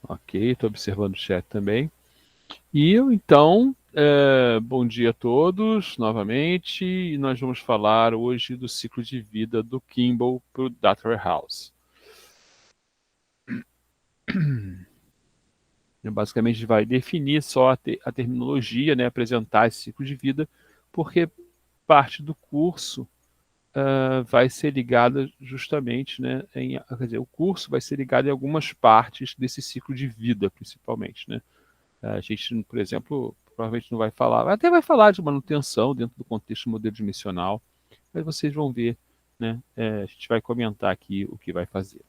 Ok, estou observando o chat também. E então, bom dia a todos novamente. E nós vamos falar hoje do ciclo de vida do Kimball para o Data Warehouse. Basicamente, a gente vai definir só a terminologia, né, apresentar esse ciclo de vida, porque parte do curso vai ser ligada justamente, né, quer dizer, o curso vai ser ligado em algumas partes desse ciclo de vida, principalmente, né? A gente, por exemplo, provavelmente não vai falar, até vai falar de manutenção dentro do contexto do modelo dimensional, mas vocês vão ver, né? A gente vai comentar aqui o que vai fazer.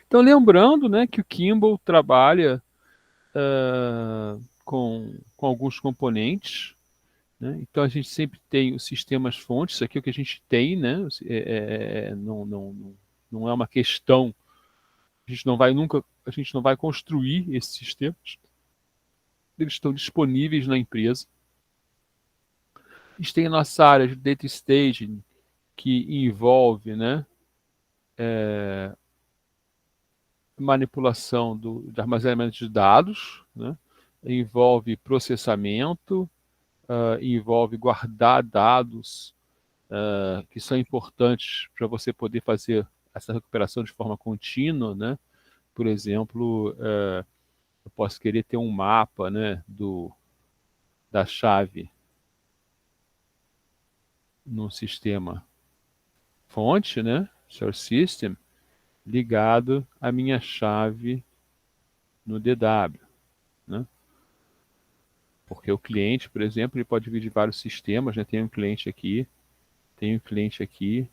Então, lembrando, né, que o Kimball trabalha com alguns componentes, né? Então, a gente sempre tem os sistemas fontes, isso aqui é o que a gente tem, né? Não é uma questão, a gente não vai nunca, a gente não vai construir esses sistemas, eles estão disponíveis na empresa. A gente tem a nossa área de data staging, que envolve, né, manipulação de armazenamento de dados, né, envolve processamento, envolve guardar dados que são importantes para você poder fazer essa recuperação de forma contínua, né? Por exemplo, eu posso querer ter um mapa, né, da chave no sistema fonte, né, source system, ligado à minha chave no DW, né? Porque o cliente, por exemplo, ele pode vir de vários sistemas, né? Tem um cliente aqui, tem um cliente aqui,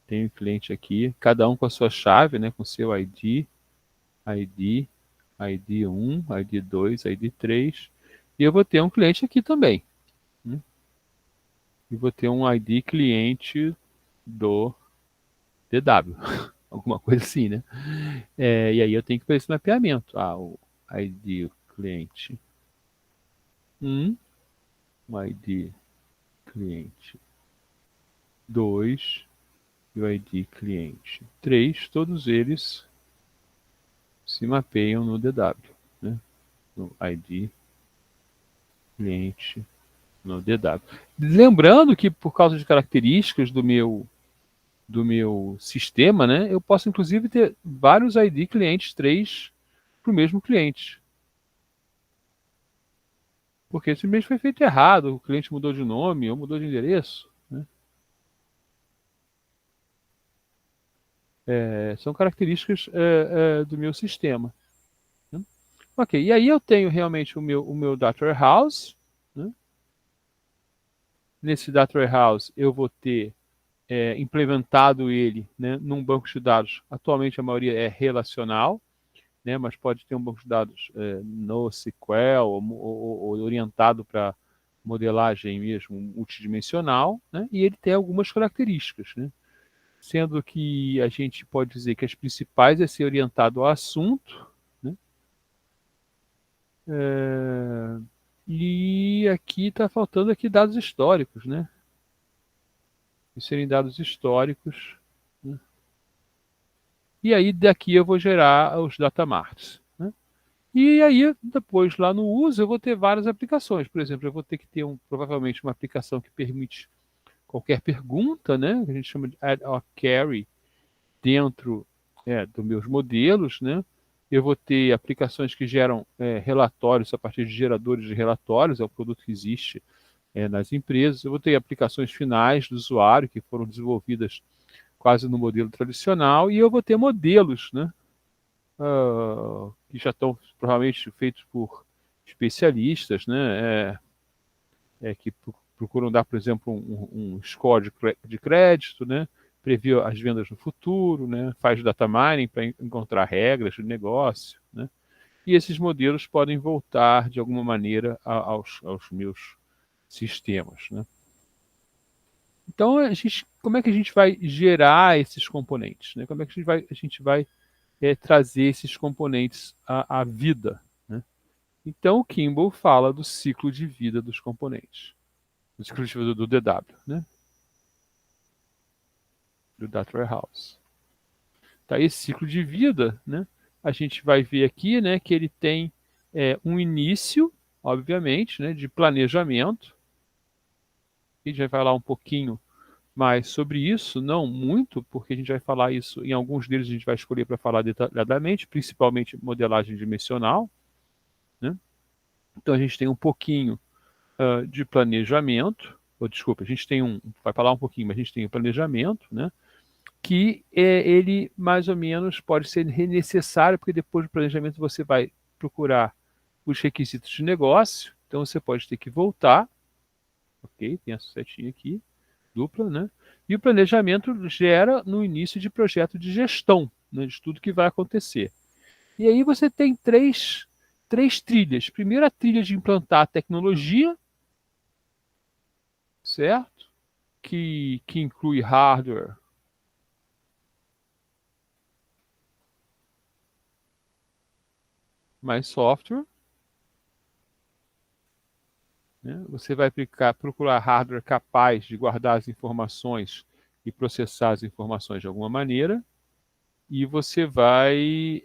tem um cliente aqui, cada um com a sua chave, né? Com seu ID, ID, ID 1, ID 2, ID 3. E eu vou ter um cliente aqui também, né? E vou ter um ID cliente do DW, alguma coisa assim, né? E aí eu tenho que fazer esse mapeamento. O ID cliente 1, o ID cliente 2 e o ID cliente 3, todos eles se mapeiam no DW, né? No ID cliente no DW. Lembrando que por causa de características do meu sistema, né, eu posso inclusive ter vários ID clientes 3 para o mesmo cliente. Porque simplesmente foi feito errado, o cliente mudou de nome ou mudou de endereço, né? São características do meu sistema, né? Ok, e aí eu tenho realmente o meu Data Warehouse, né? Nesse Data Warehouse eu vou ter implementado ele, né, num banco de dados. Atualmente a maioria é relacional, né, mas pode ter um banco de dados NoSQL ou orientado para modelagem mesmo multidimensional, né, e ele tem algumas características, né, sendo que a gente pode dizer que as principais é ser orientado ao assunto, né, é, e aqui está faltando aqui dados históricos, né, e serem dados históricos, né, e aí daqui eu vou gerar os datamarts, né. E aí, depois, lá no uso, eu vou ter várias aplicações. Por exemplo, eu vou ter que ter provavelmente uma aplicação que permite qualquer pergunta, né? Que a gente chama de add or query dentro dos meus modelos, né? Eu vou ter aplicações que geram relatórios a partir de geradores de relatórios, é o produto que existe nas empresas. Eu vou ter aplicações finais do usuário que foram desenvolvidas quase no modelo tradicional, e eu vou ter modelos, né? Que já estão provavelmente feitos por especialistas, né, que procuram dar, por exemplo, um score de crédito, né, prever as vendas no futuro, né, faz data mining para encontrar regras de negócio, né, e esses modelos podem voltar de alguma maneira aos meus sistemas, né. Então, como é que a gente vai gerar esses componentes, né? Como é que a gente vai trazer esses componentes à vida, né? Então, o Kimball fala do ciclo de vida dos componentes, do ciclo de vida do DW, né? Do Data Warehouse. Tá, esse ciclo de vida, né? a gente vai ver aqui, né, que ele tem um início, obviamente, né, de planejamento. A gente vai falar um pouquinho mais sobre isso, não muito, porque a gente vai falar isso, em alguns deles a gente vai escolher para falar detalhadamente, principalmente modelagem dimensional, né? Então a gente tem um pouquinho de planejamento, ou desculpa, a gente tem vai falar um pouquinho, mas a gente tem o planejamento, né? Que ele mais ou menos pode ser necessário, porque depois do planejamento você vai procurar os requisitos de negócio, então você pode ter que voltar, ok? Tem essa setinha aqui, dupla, né? E o planejamento gera no início de projeto de gestão, né, de tudo que vai acontecer. E aí você tem três trilhas. Primeiro, a trilha de implantar a tecnologia, certo? Que inclui hardware, mais software. Né? Você vai procurar hardware capaz de guardar as informações e processar as informações de alguma maneira. E você vai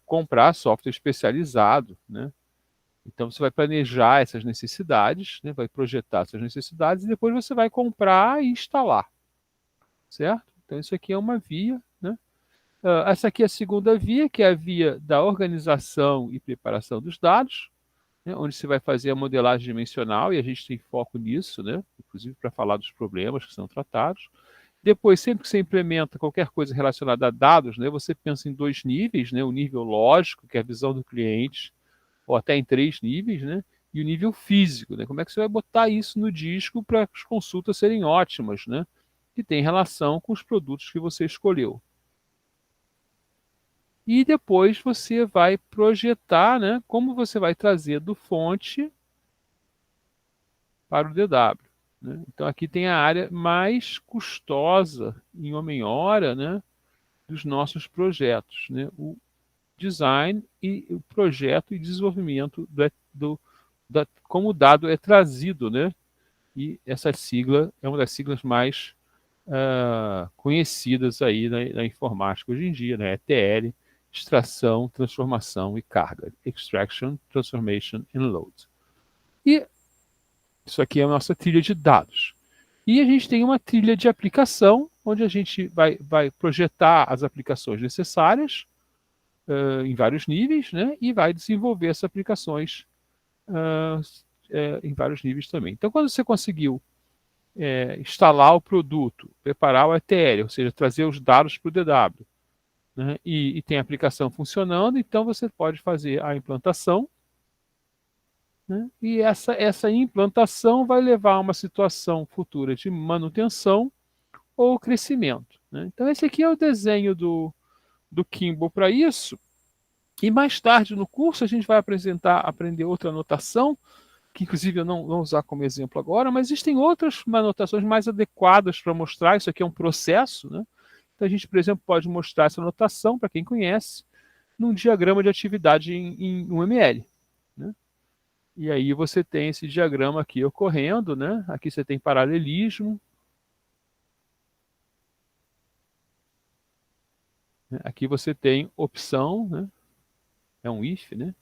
comprar software especializado, né? Então você vai planejar essas necessidades, né? Vai projetar essas necessidades e depois você vai comprar e instalar, certo? Então isso aqui é uma via, né? Essa aqui é a segunda via, que é a via da organização e preparação dos dados, né? Onde você vai fazer a modelagem dimensional e a gente tem foco nisso, né? Inclusive para falar dos problemas que são tratados. Depois, sempre que você implementa qualquer coisa relacionada a dados, né, você pensa em dois níveis, né, o nível lógico, que é a visão do cliente, ou até em três níveis, né, e o nível físico, né, como é que você vai botar isso no disco para as consultas serem ótimas, né, que tem relação com os produtos que você escolheu. E depois você vai projetar, né, como você vai trazer do fonte para o DW. Né? Então aqui tem a área mais custosa em homem-hora, né, dos nossos projetos, né? O design e o projeto e desenvolvimento como o dado é trazido, né? E essa sigla é uma das siglas mais conhecidas aí na informática hoje em dia, né? ETL, extração, transformação e carga. Extraction, Transformation and Load. E isso aqui é a nossa trilha de dados. E a gente tem uma trilha de aplicação, onde a gente vai projetar as aplicações necessárias em vários níveis, né? E vai desenvolver essas aplicações uh, em vários níveis também. Então, quando você conseguiu instalar o produto, preparar o ETL, ou seja, trazer os dados para o DW, né? E tem a aplicação funcionando, então você pode fazer a implantação, né? E essa implantação vai levar a uma situação futura de manutenção ou crescimento. Né? Então, esse aqui é o desenho do Kimball para isso. E mais tarde no curso a gente vai aprender outra anotação, que inclusive eu não vou usar como exemplo agora, mas existem outras anotações mais adequadas para mostrar. Isso aqui é um processo, né? Então a gente, por exemplo, pode mostrar essa anotação, para quem conhece, num diagrama de atividade em UML. Né? E aí você tem esse diagrama aqui ocorrendo, né? Aqui você tem paralelismo. Né? Aqui você tem opção, né? É um if, né?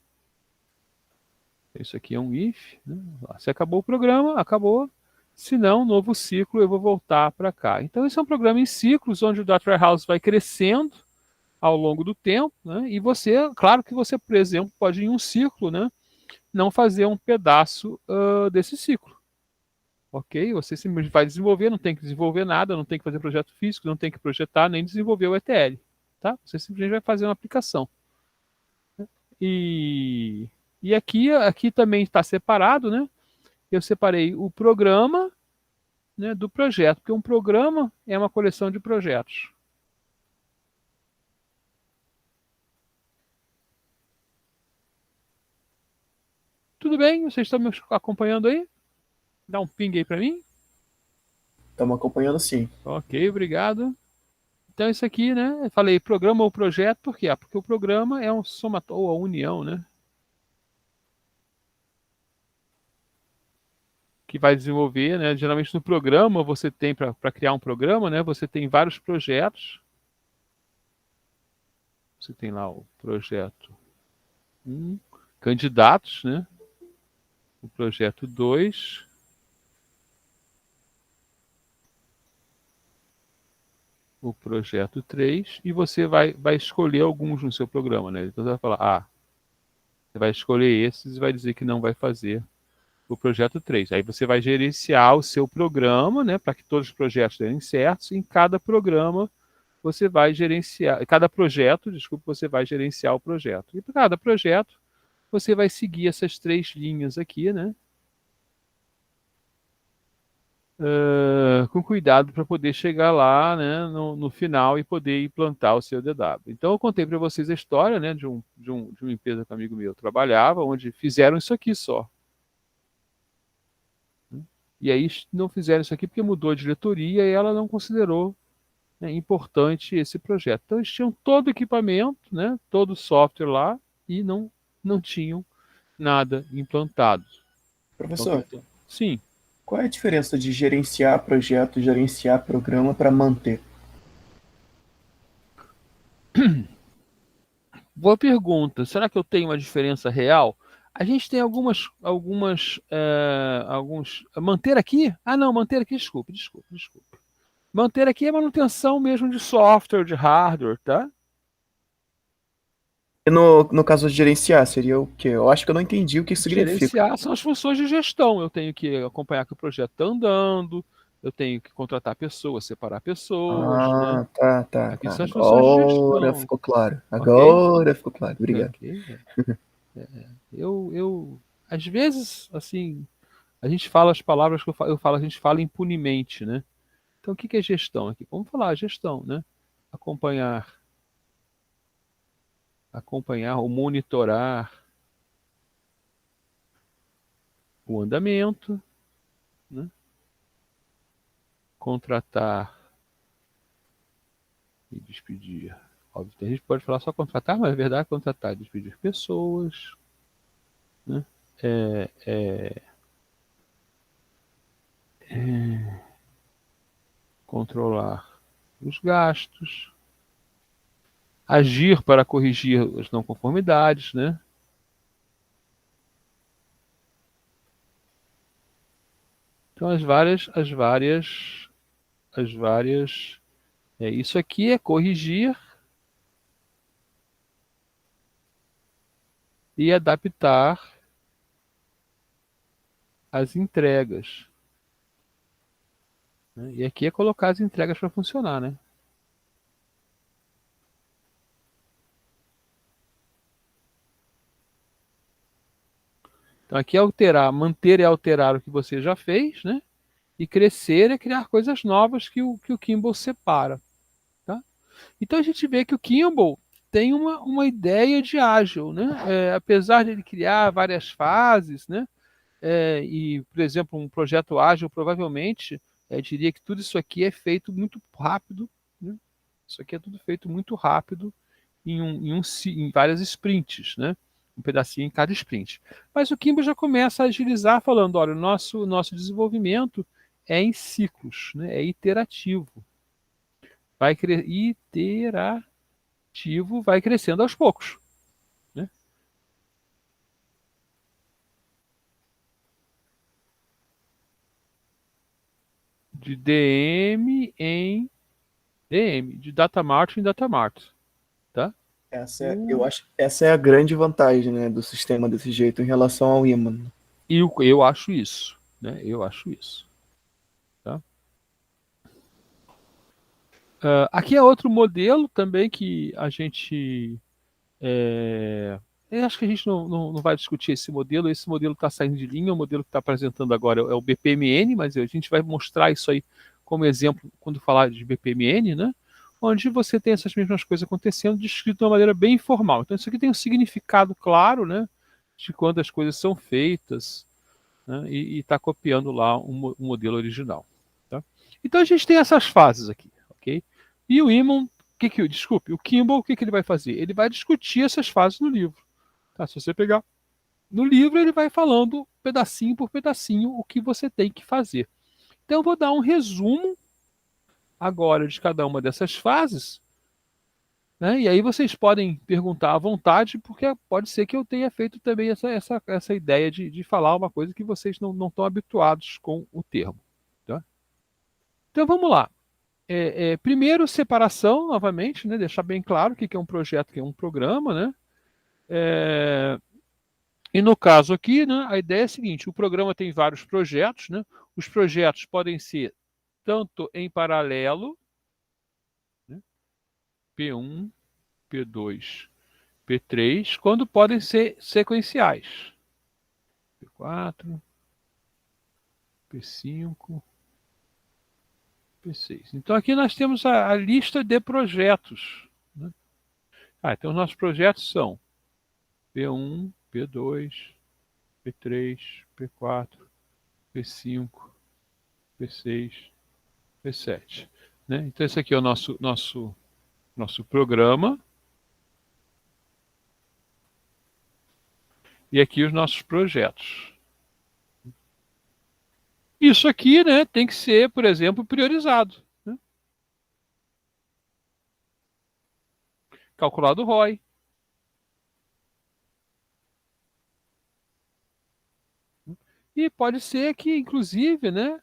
Isso aqui é um if. Né? Se acabou o programa, acabou. Se não, novo ciclo, eu vou voltar para cá. Então, esse é um programa em ciclos, onde o Data Warehouse vai crescendo ao longo do tempo. Né? E você, claro que você, por exemplo, pode em um ciclo, né, não fazer um pedaço desse ciclo. Ok? Você simplesmente vai desenvolver, não tem que desenvolver nada, não tem que fazer projeto físico, não tem que projetar, nem desenvolver o ETL. Tá? Você simplesmente vai fazer uma aplicação. E, e aqui também está separado, né? Eu separei o programa, né, do projeto, porque um programa é uma coleção de projetos. Tudo bem? Vocês estão me acompanhando aí? Dá um ping aí para mim. Estamos acompanhando sim. Ok, obrigado. Então, isso aqui, né? Eu falei programa ou projeto, por quê? Porque o programa é um somatório, ou a união, né? Que vai desenvolver, né? Geralmente no programa você tem, para criar um programa, né? Você tem vários projetos. Você tem lá o projeto 1, candidatos, né? O projeto 2, o projeto 3, e você vai escolher alguns no seu programa, né? Então você vai falar, você vai escolher esses e vai dizer que não vai fazer o projeto 3. Aí você vai gerenciar o seu programa, né, para que todos os projetos deem certos. Em cada programa você vai gerenciar, cada projeto, desculpa, você vai gerenciar o projeto. E para cada projeto você vai seguir essas 3 linhas aqui, né? Com cuidado para poder chegar lá, né, no final e poder implantar o seu DW. Então eu contei para vocês a história, né, de uma empresa que um amigo meu trabalhava, onde fizeram isso aqui só. E aí não fizeram isso aqui porque mudou a diretoria e ela não considerou, né, importante esse projeto. Então eles tinham todo o equipamento, né, todo o software lá e não tinham nada implantado. Então, Professor, sim. qual é a diferença de gerenciar projeto e gerenciar programa para manter? Boa pergunta. Será que eu tenho uma diferença real? A gente tem alguns. Manter aqui? Ah, não, manter aqui, desculpe. Manter aqui é manutenção mesmo de software, de hardware, tá? E no caso de gerenciar, seria o quê? Eu acho que eu não entendi o que isso significa. Gerenciar são as funções de gestão. Eu tenho que acompanhar que o projeto está andando, eu tenho que contratar pessoas, separar pessoas, né? Ah, Aqui tá. são as funções de Agora gestão, ficou claro. ok? Agora ficou claro. Obrigado. Ok. Às vezes, assim, a gente fala as palavras que eu falo, a gente fala impunemente, né? Então, o que que é gestão aqui? Vamos falar gestão, né? Acompanhar, acompanhar ou monitorar o andamento, né? Contratar e despedir. Óbvio, a gente pode falar só contratar, mas na verdade é contratar e despedir pessoas, né? É, é, controlar os gastos, agir para corrigir as não conformidades, né? Então as várias, isso aqui é corrigir e adaptar as entregas, né? E aqui é colocar as entregas para funcionar, né? Então aqui é alterar, manter e alterar o que você já fez, né? E crescer é criar coisas novas que o Kimball separa, tá? Então a gente vê que o Kimball tem uma ideia de ágil, né? Apesar de ele criar várias fases, né? E, por exemplo, um projeto ágil provavelmente diria que tudo isso aqui é feito muito rápido, né? Isso aqui é tudo feito muito rápido em várias sprints, né? Um pedacinho em cada sprint. Mas o Kimball já começa a agilizar falando, olha, o nosso desenvolvimento é em ciclos, né? É iterativo. Iterativo, vai crescendo aos poucos, né? De DM em DM, de data mart em data mart, tá? Eu acho, essa é a grande vantagem, né, do sistema desse jeito em relação ao imã. E eu acho isso, né? Eu acho isso, tá? Aqui é outro modelo também que a gente. Eu acho que a gente não vai discutir esse modelo. Esse modelo está saindo de linha. O modelo que está apresentando agora é o BPMN, mas a gente vai mostrar isso aí como exemplo quando falar de BPMN, né? Onde você tem essas mesmas coisas acontecendo, descrito de uma maneira bem informal. Então, isso aqui tem um significado claro, né? De quando as coisas são feitas, né, e está copiando lá um modelo original. Tá? Então a gente tem essas fases aqui, ok? E o Imon, desculpe, o Kimball, o que ele vai fazer? Ele vai discutir essas fases no livro. Tá? Se você pegar no livro, ele vai falando pedacinho por pedacinho o que você tem que fazer. Então eu vou dar um resumo agora de cada uma dessas fases né? E aí vocês podem perguntar à vontade, porque pode ser que eu tenha feito também essa ideia de falar uma coisa que vocês não estão habituados com o termo. Tá? Então vamos lá. Primeiro, separação, novamente, né? Deixar bem claro o que é um projeto, o que é um programa, né? É, e no caso aqui, né, a ideia é a seguinte: o programa tem vários projetos, né? Os projetos podem ser tanto em paralelo, né, P1, P2, P3, quando podem ser sequenciais. P4, P5, P6. Então aqui nós temos a lista de projetos, né? Então os nossos projetos são P1, P2, P3, P4, P5, P6, P7. Né? Então esse aqui é o nosso programa. E aqui os nossos projetos. Isso aqui, né, tem que ser, por exemplo, priorizado. Né? Calculado o ROI. E pode ser que, inclusive, né,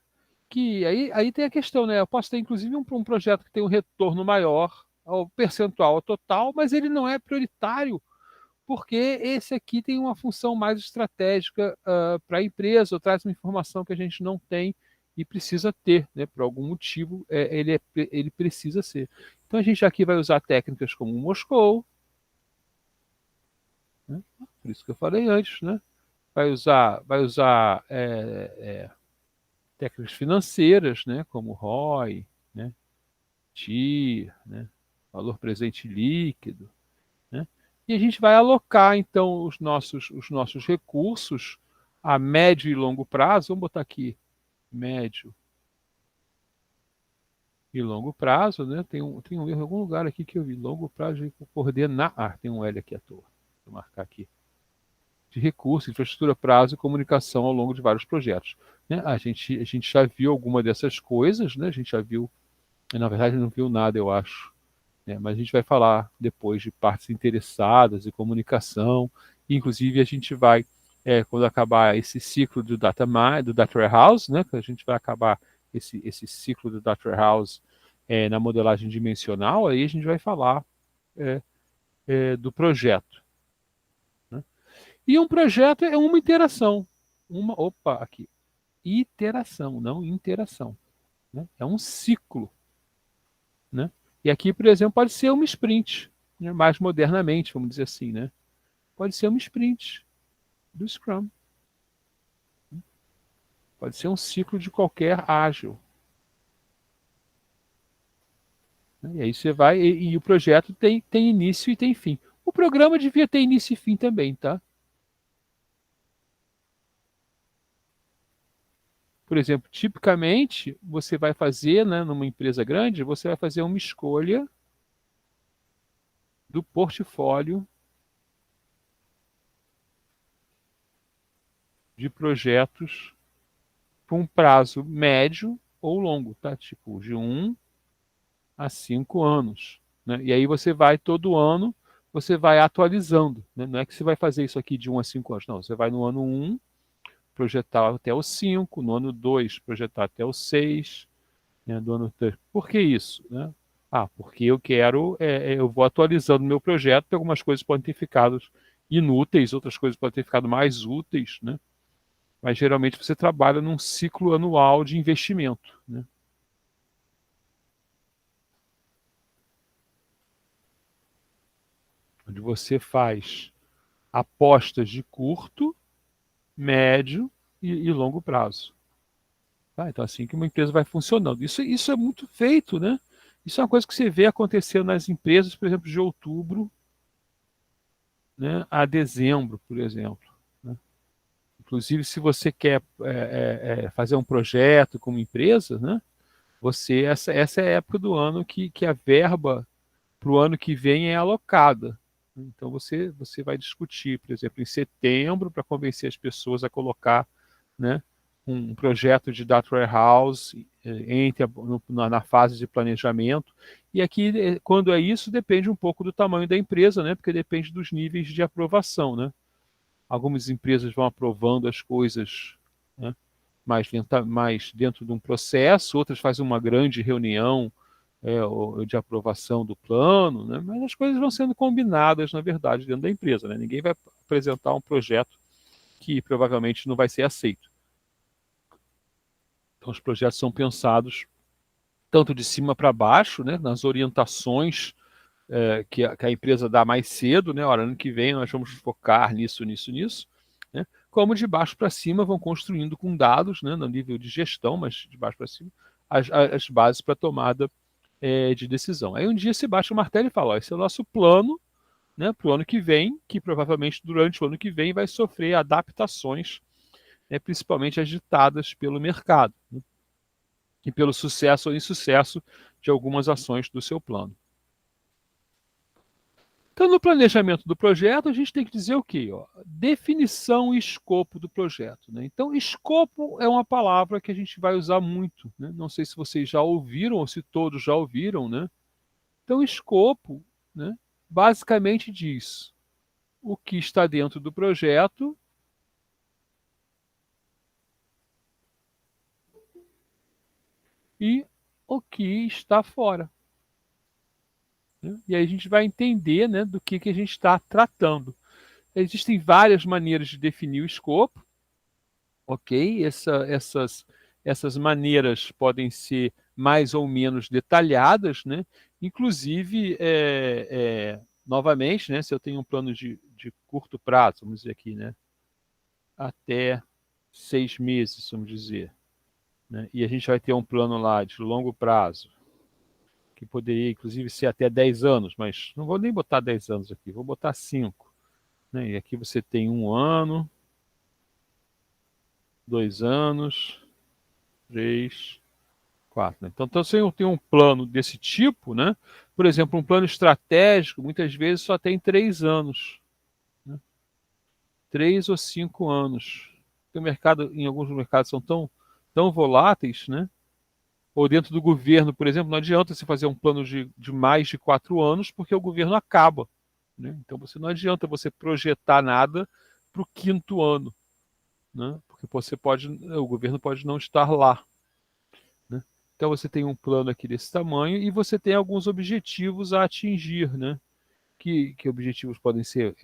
que aí tem a questão, né? Eu posso ter, inclusive, um projeto que tem um retorno maior ao percentual ao total, mas ele não é prioritário, porque esse aqui tem uma função mais estratégica para a empresa, ou traz uma informação que a gente não tem e precisa ter, né? Por algum motivo, ele precisa ser. Então a gente aqui vai usar técnicas como o Moscou, né? Por isso que eu falei antes, né? Vai usar técnicas financeiras, né? Como ROI, né? TIR, né? Valor presente líquido, né? E a gente vai alocar, então, os nossos recursos a médio e longo prazo. Vamos botar aqui médio e longo prazo, né? Tem um erro em algum lugar aqui que eu vi. Longo prazo de coordenar. Tem um L aqui à toa. Vou marcar aqui. De recursos, infraestrutura, prazo e comunicação ao longo de vários projetos. Né? A gente já viu alguma dessas coisas, né? A gente já viu, na verdade não viu nada, eu acho, né? Mas a gente vai falar depois de partes interessadas e comunicação. Inclusive a gente vai, quando acabar esse ciclo do Data Warehouse, né? Que a gente vai acabar esse ciclo do Data Warehouse na modelagem dimensional, aí a gente vai falar é, do projeto. Né? E um projeto é uma interação. Opa, aqui. Iteração, não interação. Né? É um ciclo. Né? E aqui, por exemplo, pode ser uma sprint, né? Mais modernamente, vamos dizer assim. Né? Pode ser uma sprint do Scrum. Pode ser um ciclo de qualquer ágil. Né? E aí você vai, e o projeto tem início e tem fim. O programa devia ter início e fim também, tá? Por exemplo, tipicamente, você vai fazer, né, numa empresa grande, você vai fazer uma escolha do portfólio de projetos para um prazo médio ou longo, tá? Tipo, de 1 a 5 anos. Né? E aí você vai, todo ano, você vai atualizando. Né? Não é que você vai fazer isso aqui de 1 a 5 anos, não. Você vai no ano 1, projetar até o 5, no ano 2, projetar até o 6, né? Do ano 3. Por que isso? Né? Porque eu vou atualizando meu projeto, algumas coisas podem ter ficado inúteis, outras coisas podem ter ficado mais úteis, né? Mas geralmente você trabalha num ciclo anual de investimento. Né? Onde você faz apostas de curto, médio e longo prazo. Tá? Então, assim que uma empresa vai funcionando. Isso é muito feito, né? Isso é uma coisa que você vê acontecendo nas empresas, por exemplo, de outubro, né, a dezembro, por exemplo. Né? Inclusive, se você quer fazer um projeto como empresa, né, essa é a época do ano que a verba para o ano que vem é alocada. Então você vai discutir, por exemplo, em setembro, para convencer as pessoas a colocar, né, um projeto de data warehouse na fase de planejamento. E aqui, quando é isso, depende um pouco do tamanho da empresa, né? Porque depende dos níveis de aprovação, né? Algumas empresas vão aprovando as coisas, né, mais dentro de um processo, outras fazem uma grande reunião de aprovação do plano, né? Mas as coisas vão sendo combinadas, na verdade, dentro da empresa, né? Ninguém vai apresentar um projeto que provavelmente não vai ser aceito. Então, os projetos são pensados tanto de cima para baixo, né, nas orientações que a empresa dá mais cedo, né? Olha, ano que vem nós vamos focar nisso, nisso, nisso, né? Como de baixo para cima vão construindo com dados, né, no nível de gestão, mas de baixo para cima, as bases para tomada de decisão. Aí um dia se bate o martelo e fala, ó, esse é o nosso plano, né, para o ano que vem, que provavelmente durante o ano que vem vai sofrer adaptações, né, principalmente agitadas pelo mercado, né, e pelo sucesso ou insucesso de algumas ações do seu plano. Então, no planejamento do projeto, a gente tem que dizer o quê? Ó? Definição e escopo do projeto. Né? Então, escopo é uma palavra que a gente vai usar muito. Né? Não sei se vocês já ouviram ou se todos já ouviram. Né? Então, escopo, né, basicamente diz o que está dentro do projeto e o que está fora. Né? E aí a gente vai entender, né, do que a gente está tratando. Existem várias maneiras de definir o escopo, ok? Essas maneiras podem ser mais ou menos detalhadas, né? Inclusive, novamente, né, se eu tenho um plano de curto prazo, vamos dizer aqui, né, até 6 meses, vamos dizer, né, e a gente vai ter um plano lá de longo prazo, que poderia inclusive ser até 10 anos, mas não vou nem botar 10 anos aqui, vou botar 5. Né, e aqui você tem 1 ano, 2 anos, 3, 4. Né? Então, se eu tenho um plano desse tipo, né? Por exemplo, um plano estratégico, muitas vezes só tem 3 anos. Né? 3 ou 5 anos. Porque o mercado, em alguns mercados são tão voláteis, né? Ou dentro do governo, por exemplo, não adianta você fazer um plano de mais de 4 anos, porque o governo acaba. Né? Então, não adianta você projetar nada para o 5º ano. Né? Porque o governo pode não estar lá. Né? Então você tem um plano aqui desse tamanho e você tem alguns objetivos a atingir, né? Que objetivos podem ser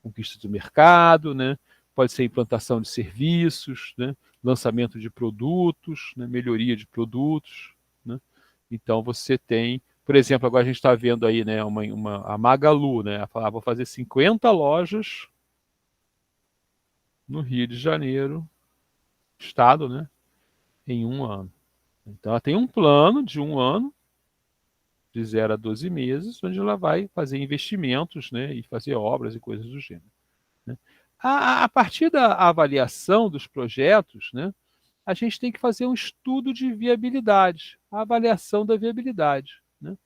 conquista do mercado, né? Pode ser implantação de serviços, né? Lançamento de produtos, né? Melhoria de produtos. Né? Então você tem, por exemplo, agora a gente está vendo aí, né, a Magalu, né? Vou fazer 50 lojas no Rio de Janeiro, estado, né? Em 1 ano. Então ela tem um plano de 1 ano, de 0 a 12 meses, onde ela vai fazer investimentos, né, e fazer obras e coisas do gênero. Né? A partir da avaliação dos projetos, né, a gente tem que fazer um estudo de viabilidade, a avaliação da viabilidade. Né?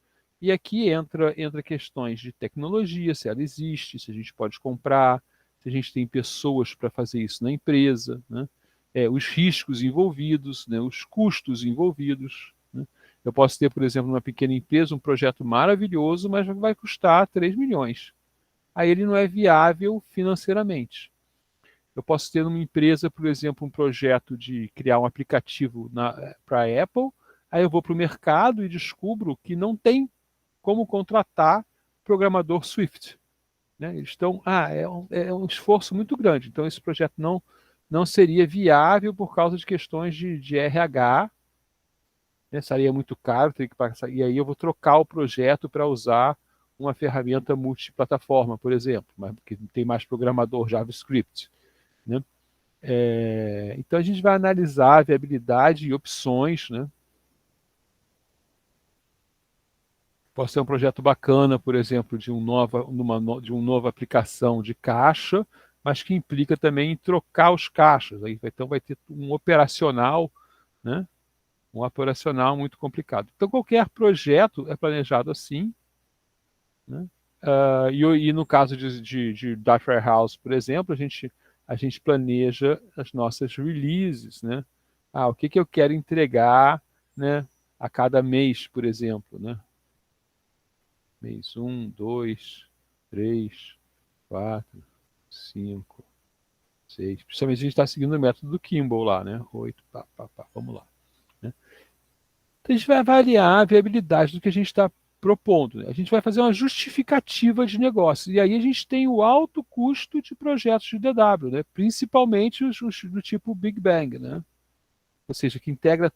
E aqui entra questões de tecnologia, se ela existe, se a gente pode comprar, se a gente tem pessoas para fazer isso na empresa, né? Os riscos envolvidos, né? Os custos envolvidos. Né? Eu posso ter, por exemplo, uma pequena empresa, um projeto maravilhoso, mas vai custar 3 milhões. Aí ele não é viável financeiramente. Eu posso ter numa empresa, por exemplo, um projeto de criar um aplicativo para a Apple, aí eu vou para o mercado e descubro que não tem como contratar programador Swift. Né? Eles estão, é um esforço muito grande, então esse projeto não seria viável por causa de questões de RH, né? Seria muito caro, teria que passar, e aí eu vou trocar o projeto para usar uma ferramenta multiplataforma, por exemplo, mas que tem mais programador JavaScript. Né? Então a gente vai analisar a viabilidade e opções. Né? Pode ser um projeto bacana, por exemplo, de uma nova aplicação de caixa, mas que implica também em trocar os caixas. Então vai ter um operacional, né? Um operacional muito complicado. Então qualquer projeto é planejado assim. Né? E no caso de Data Warehouse, por exemplo, a gente planeja as nossas releases, né? o que que eu quero entregar, né, a cada mês, por exemplo, né? Mês 1, 2, 3, 4, 5, 6. Principalmente a gente está seguindo o método do Kimball lá, né? 8, vamos lá. Né? Então a gente vai avaliar a viabilidade do que a gente está propondo. Né? A gente vai fazer uma justificativa de negócio. E aí a gente tem o alto custo de projetos de DW, né? Principalmente os do tipo Big Bang, né? Ou seja, que entrega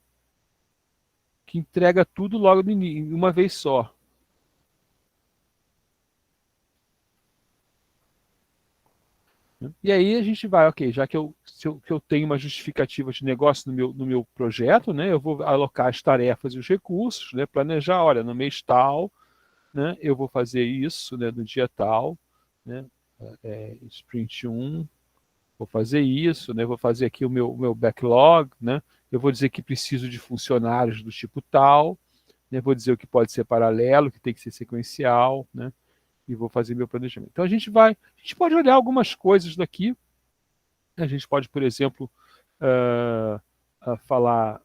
tudo logo de uma vez só. Né? E aí a gente vai, ok, já que que eu tenho uma justificativa de negócio no meu projeto, né, eu vou alocar as tarefas e os recursos, né, planejar, olha, no mês tal, né, eu vou fazer isso, né, no dia tal, né, sprint 1, vou fazer isso, né, vou fazer aqui o meu backlog, né, eu vou dizer que preciso de funcionários do tipo tal, né, vou dizer o que pode ser paralelo, o que tem que ser sequencial, né, e vou fazer meu planejamento. Então a gente pode olhar algumas coisas daqui. A gente pode, por exemplo, falar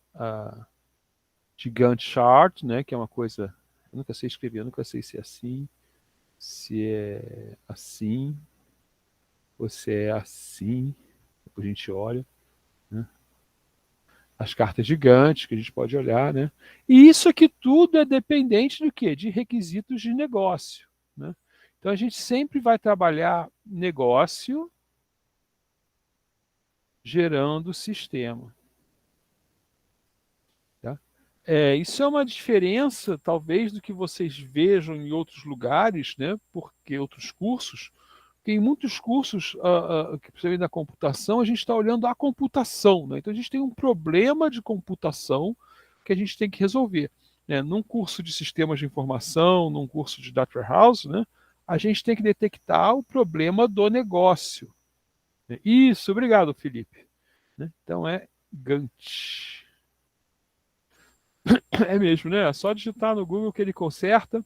de Gantt chart, né, que é uma coisa, eu nunca sei escrever, eu nunca sei se é assim, se é assim, ou se é assim. Depois a gente olha, né? As cartas de Gantt que a gente pode olhar, né? E isso aqui tudo é dependente do quê? De requisitos de negócio, né? Então a gente sempre vai trabalhar negócio gerando sistema. Tá? Isso é uma diferença, talvez, do que vocês vejam em outros lugares, né? Porque outros cursos, porque em muitos cursos, que principalmente na computação, a gente está olhando a computação, né? Então a gente tem um problema de computação que a gente tem que resolver. Né? Num curso de sistemas de informação, num curso de data warehouse, né? A gente tem que detectar o problema do negócio. Né? Isso, obrigado, Felipe. Né? Então é Gantt. É mesmo, né? É só digitar no Google que ele conserta.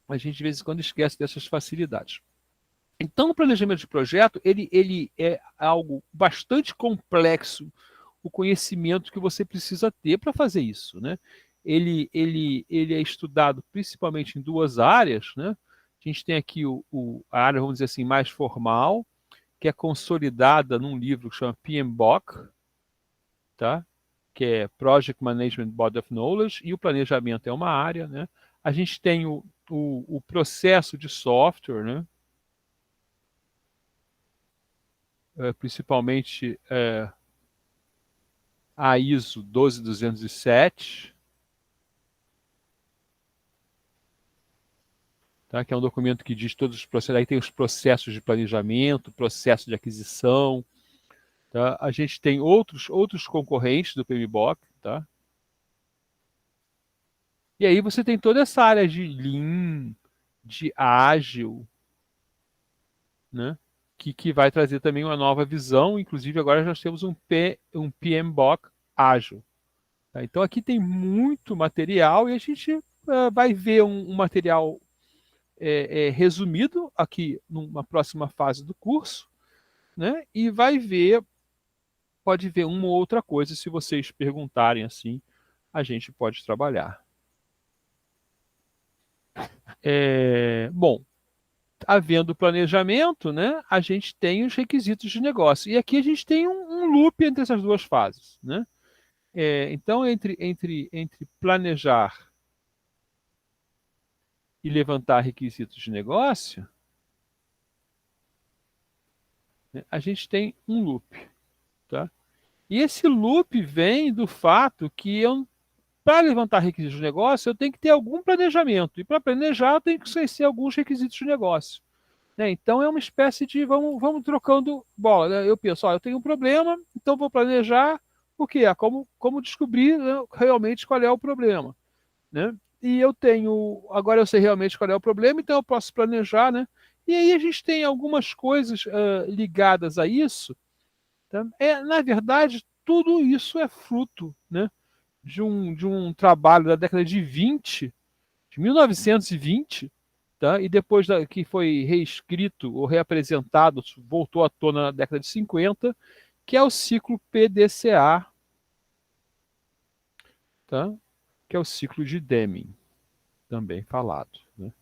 A gente de vez em quando esquece dessas facilidades. Então, o planejamento de projeto, ele é algo bastante complexo, o conhecimento que você precisa ter para fazer isso, né? Ele é estudado principalmente em duas áreas, né? A gente tem aqui a área, vamos dizer assim, mais formal, que é consolidada num livro que chama PMBOK, tá? Que é Project Management Body of Knowledge, e o planejamento é uma área, né? A gente tem o processo de software, né? Principalmente a ISO 12207, tá? Que é um documento que diz todos os processos. Aí tem os processos de planejamento, processo de aquisição. Tá? A gente tem outros concorrentes do PMBOK, tá? E aí você tem toda essa área de Lean, de ágil, né? Que vai trazer também uma nova visão. Inclusive, agora nós temos um PMBOK ágil. Tá? Então, aqui tem muito material e a gente vai ver um material resumido aqui numa próxima fase do curso, né? E pode ver uma ou outra coisa, se vocês perguntarem assim, a gente pode trabalhar. Bom, havendo planejamento, né, a gente tem os requisitos de negócio. E aqui a gente tem um loop entre essas duas fases. Né? Então, entre planejar e levantar requisitos de negócio, né, a gente tem um loop. Tá? E esse loop vem do fato que para levantar requisitos de negócio, eu tenho que ter algum planejamento. E para planejar, eu tenho que conhecer alguns requisitos de negócio. Né? Então é uma espécie de vamos trocando bola. Né? Eu penso, eu tenho um problema, então vou planejar o que é, como descobrir, né, realmente qual é o problema. Né? E agora eu sei realmente qual é o problema, então eu posso planejar, né? E aí a gente tem algumas coisas ligadas a isso. Tá? Na verdade, tudo isso é fruto, né, de um trabalho da década de 1920, tá? E depois que foi reescrito ou reapresentado, voltou à tona na década de 50, que é o ciclo PDCA, tá? Que é o ciclo de Deming, também falado, né?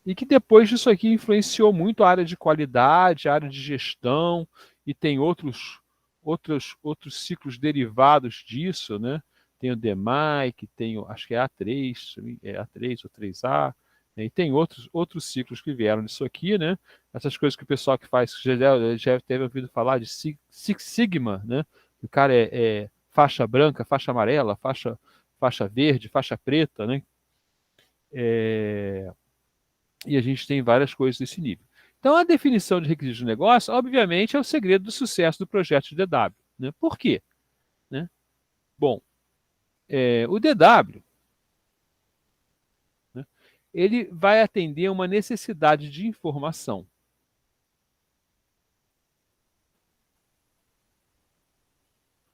E que depois disso aqui influenciou muito a área de qualidade, a área de gestão, e tem outros ciclos derivados disso, né? Tem o DMAI, que tem, acho que é A3, é A3 ou 3A, né? E tem outros ciclos que vieram disso aqui, né? Essas coisas que o pessoal que faz, já teve ouvido falar de Six Sigma, né? O cara é faixa branca, faixa amarela, faixa verde, faixa preta, né? É, e a gente tem várias coisas desse nível. Então, a definição de requisitos de negócio, obviamente, é o segredo do sucesso do projeto de DW. Né? Por quê? Né? Bom, o DW, né, ele vai atender uma necessidade de informação.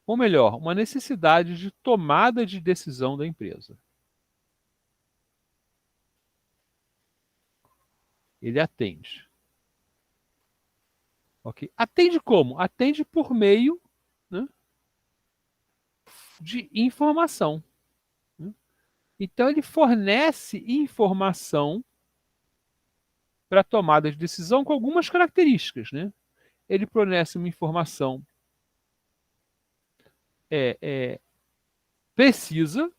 Ou melhor, uma necessidade de tomada de decisão da empresa. Ele atende. Ok? Atende como? Atende por meio, né, de informação. Né? Então, ele fornece informação para tomada de decisão com algumas características. Né? Ele fornece uma informação é, é, precisa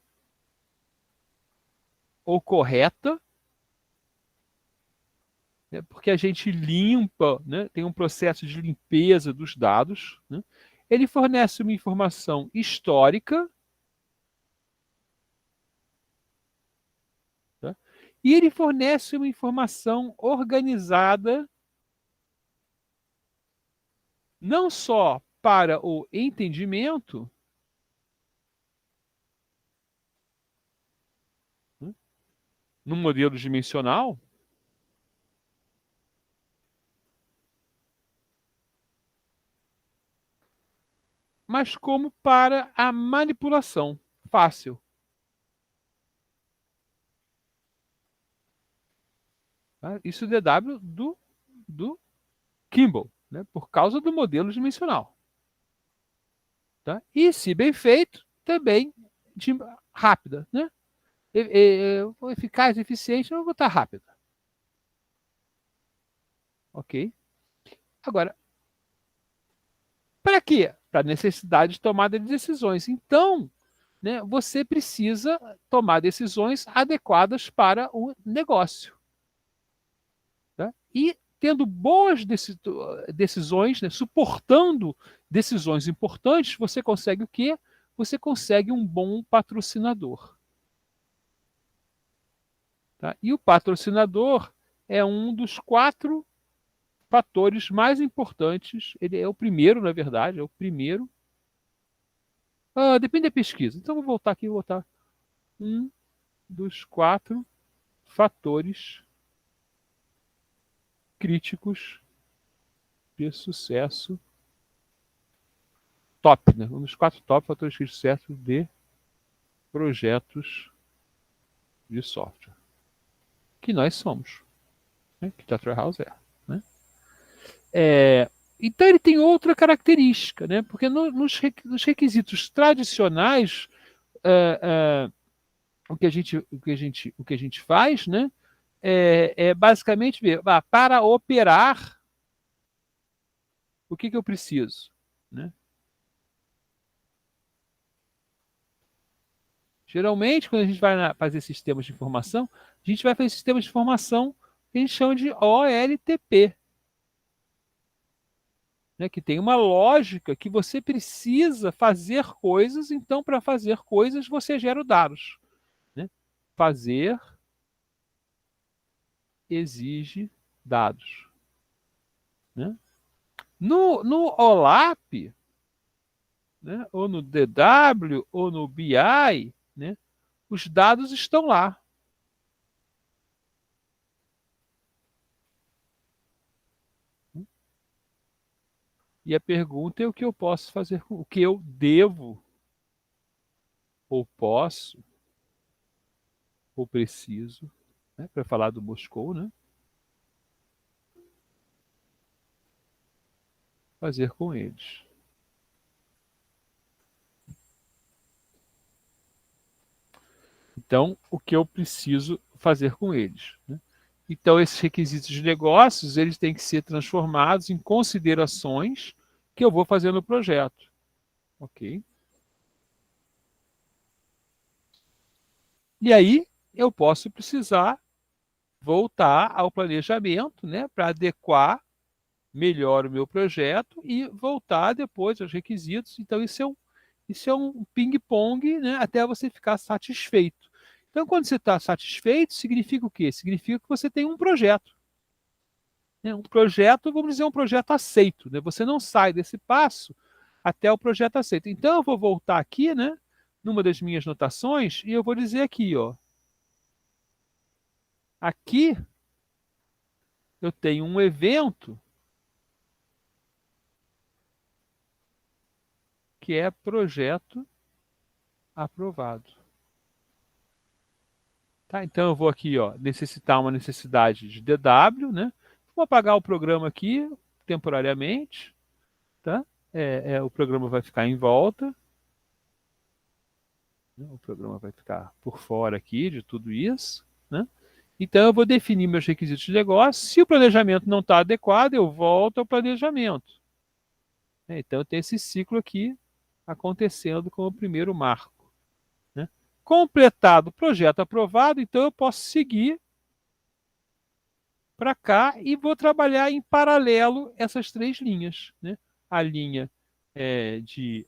ou correta, né? Porque a gente limpa, né? Tem um processo de limpeza dos dados. Né? Ele fornece uma informação histórica, tá? E ele fornece uma informação organizada não só para o entendimento, né, no modelo dimensional, mas como para a manipulação fácil. Tá? Isso é DW do Kimball, né? Por causa do modelo dimensional. Tá? E, se bem feito, também rápida. Né? Eficaz, eficiente, eu vou botar rápida. Ok? Agora, para quê? Para necessidade de tomada de decisões. Então, né, você precisa tomar decisões adequadas para o negócio. Tá? E tendo boas decisões, né, suportando decisões importantes, você consegue o quê? Você consegue um bom patrocinador. Tá? E o patrocinador é um dos 4 fatores mais importantes. Ele é o primeiro, na verdade, é o primeiro. Depende da pesquisa. Então, vou voltar aqui e voltar. Um dos 4 fatores críticos de sucesso top, né? Um dos 4 top fatores de sucesso de projetos de software. Que nós somos. Né? Que Software House é. Né? Então ele tem outra característica, né? Porque nos requisitos tradicionais, o que a gente faz, né? É basicamente ver, para operar, o que eu preciso? Né? Geralmente, quando a gente vai fazer sistemas de informação, a gente vai fazer sistemas de informação que a gente chama de OLTP, né? Que tem uma lógica que você precisa fazer coisas, então, para fazer coisas, você gera os dados. Né? Fazer exige dados. Né? No OLAP, né? Ou no DW, ou no BI, né? Os dados estão lá. E a pergunta é o que eu posso fazer, o que eu devo, ou posso, ou preciso, né? Para falar do Moscou, né? fazer com eles. Então, o que eu preciso fazer com eles, né? Então, esses requisitos de negócios, eles têm que ser transformados em considerações que eu vou fazer no projeto. Ok? E aí, eu posso precisar voltar ao planejamento, né, para adequar melhor o meu projeto e voltar depois aos requisitos. Então, isso é um ping-pong, né, até você ficar satisfeito. Então, quando você está satisfeito, significa o quê? Significa que você tem um projeto. Né? Um projeto, vamos dizer, um projeto aceito. Né? Você não sai desse passo até o projeto aceito. Então, eu vou voltar aqui, né, numa das minhas notações, e eu vou dizer aqui, ó, aqui eu tenho um evento que é projeto aprovado. Tá? Então eu vou aqui, ó, necessitar uma necessidade de DW, né? Vou apagar o programa aqui temporariamente, tá? O programa vai ficar em volta, né? O programa vai ficar por fora aqui de tudo isso, né? Então eu vou definir meus requisitos de negócio. Se o planejamento não está adequado, eu volto ao planejamento. Então tem esse ciclo aqui acontecendo como o primeiro marco. Né? Completado o projeto aprovado, então eu posso seguir para cá e vou trabalhar em paralelo essas três linhas. Né? A linha de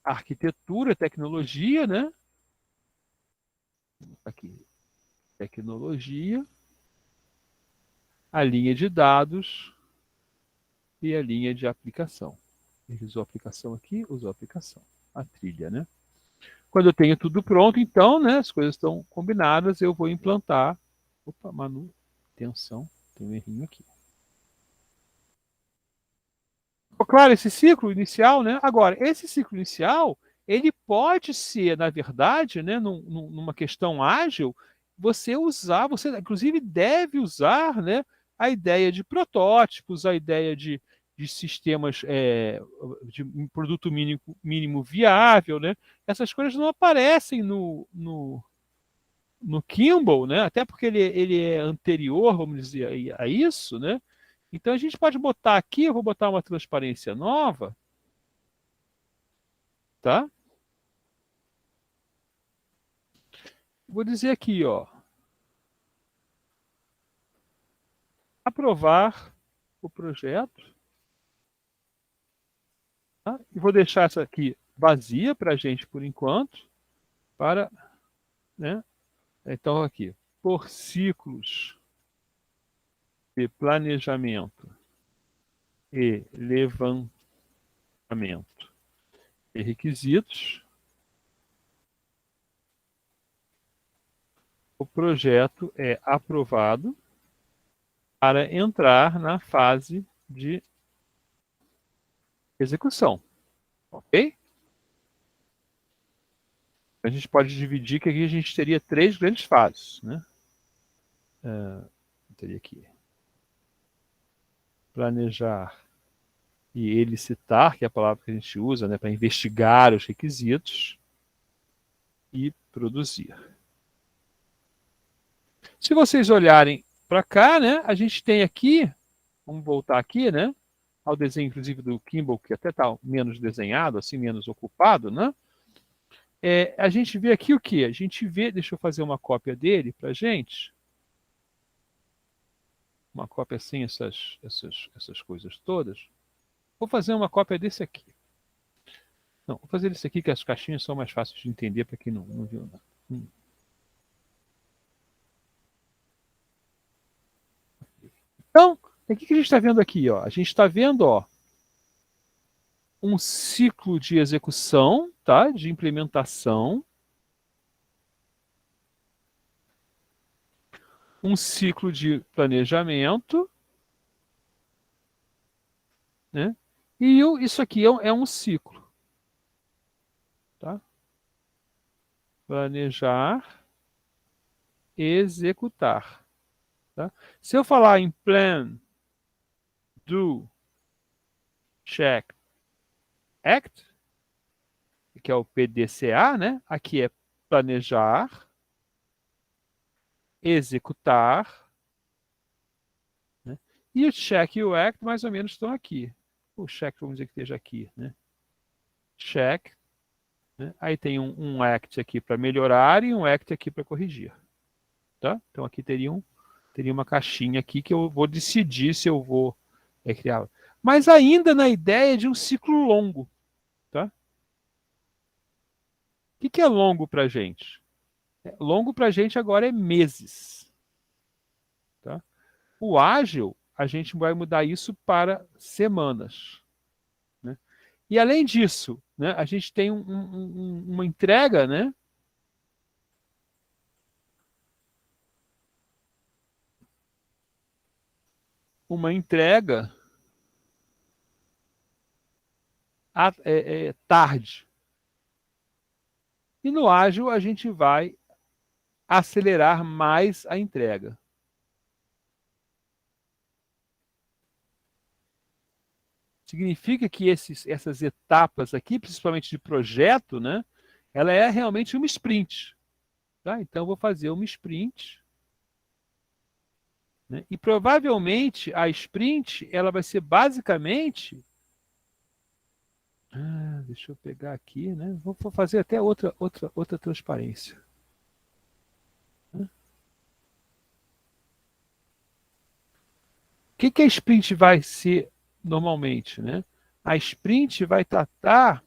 arquitetura, tecnologia, né? Aqui, tecnologia, a linha de dados e a linha de aplicação. Ele usou a aplicação aqui, usou a aplicação. A trilha, né? Quando eu tenho tudo pronto, então, né, as coisas estão combinadas, eu vou implantar. Opa, manutenção, tem um errinho aqui. Ficou claro esse ciclo inicial, né? Agora, esse ciclo inicial, ele pode ser, na verdade, né, numa questão ágil, você inclusive deve usar, né, a ideia de protótipos, a ideia de sistemas de um produto mínimo viável, né? Essas coisas não aparecem no Kimball, né? Até porque ele é anterior, vamos dizer, a isso, né? Então a gente pode botar aqui, eu vou botar uma transparência nova, tá? Vou dizer aqui, ó, aprovar o projeto, tá? E vou deixar essa aqui vazia para a gente por enquanto, para, né? Então aqui, por ciclos de planejamento e levantamento de requisitos, o projeto é aprovado para entrar na fase de execução, ok? A gente pode dividir que aqui a gente teria três grandes fases, né? Teria aqui planejar e elicitar, que é a palavra que a gente usa, né, para investigar os requisitos, e produzir. Se vocês olharem para cá, né, a gente tem aqui, vamos voltar aqui, né, ao desenho, inclusive, do Kimball, que até está menos desenhado, assim, menos ocupado, né? A gente vê aqui o quê? A gente vê, deixa eu fazer uma cópia dele para a gente. Uma cópia assim, essas coisas todas. Vou fazer uma cópia desse aqui. Não, vou fazer esse aqui, que as caixinhas são mais fáceis de entender para quem não viu nada. Então, o que a gente está vendo aqui? Ó? A gente está vendo, ó, um ciclo de execução, tá? De implementação, um ciclo de planejamento, né? E isso aqui é um ciclo. Tá? Planejar, executar. Tá? Se eu falar em plan, do check act, que é o PDCA, né? Aqui é planejar, executar, né? E o check e o act mais ou menos estão aqui. O check, vamos dizer que esteja aqui, né? Check, né? Aí tem um act aqui para melhorar e um act aqui para corrigir. Tá? Então aqui teria uma caixinha aqui que eu vou decidir se eu vou criá-la. Mas ainda na ideia de um ciclo longo. Tá? O que é longo para a gente? Longo para a gente agora é meses. Tá? O ágil, a gente vai mudar isso para semanas. Né? E além disso, né, a gente tem uma entrega, né? Uma entrega tarde. E no ágil a gente vai acelerar mais a entrega. Significa que essas etapas aqui, principalmente de projeto, né, ela é realmente uma sprint. Tá? Então, eu vou fazer uma sprint. Né, e provavelmente a sprint ela vai ser basicamente. Deixa eu pegar aqui, né? Vou fazer até outra transparência. O que a sprint vai ser normalmente? Né? A sprint vai tratar,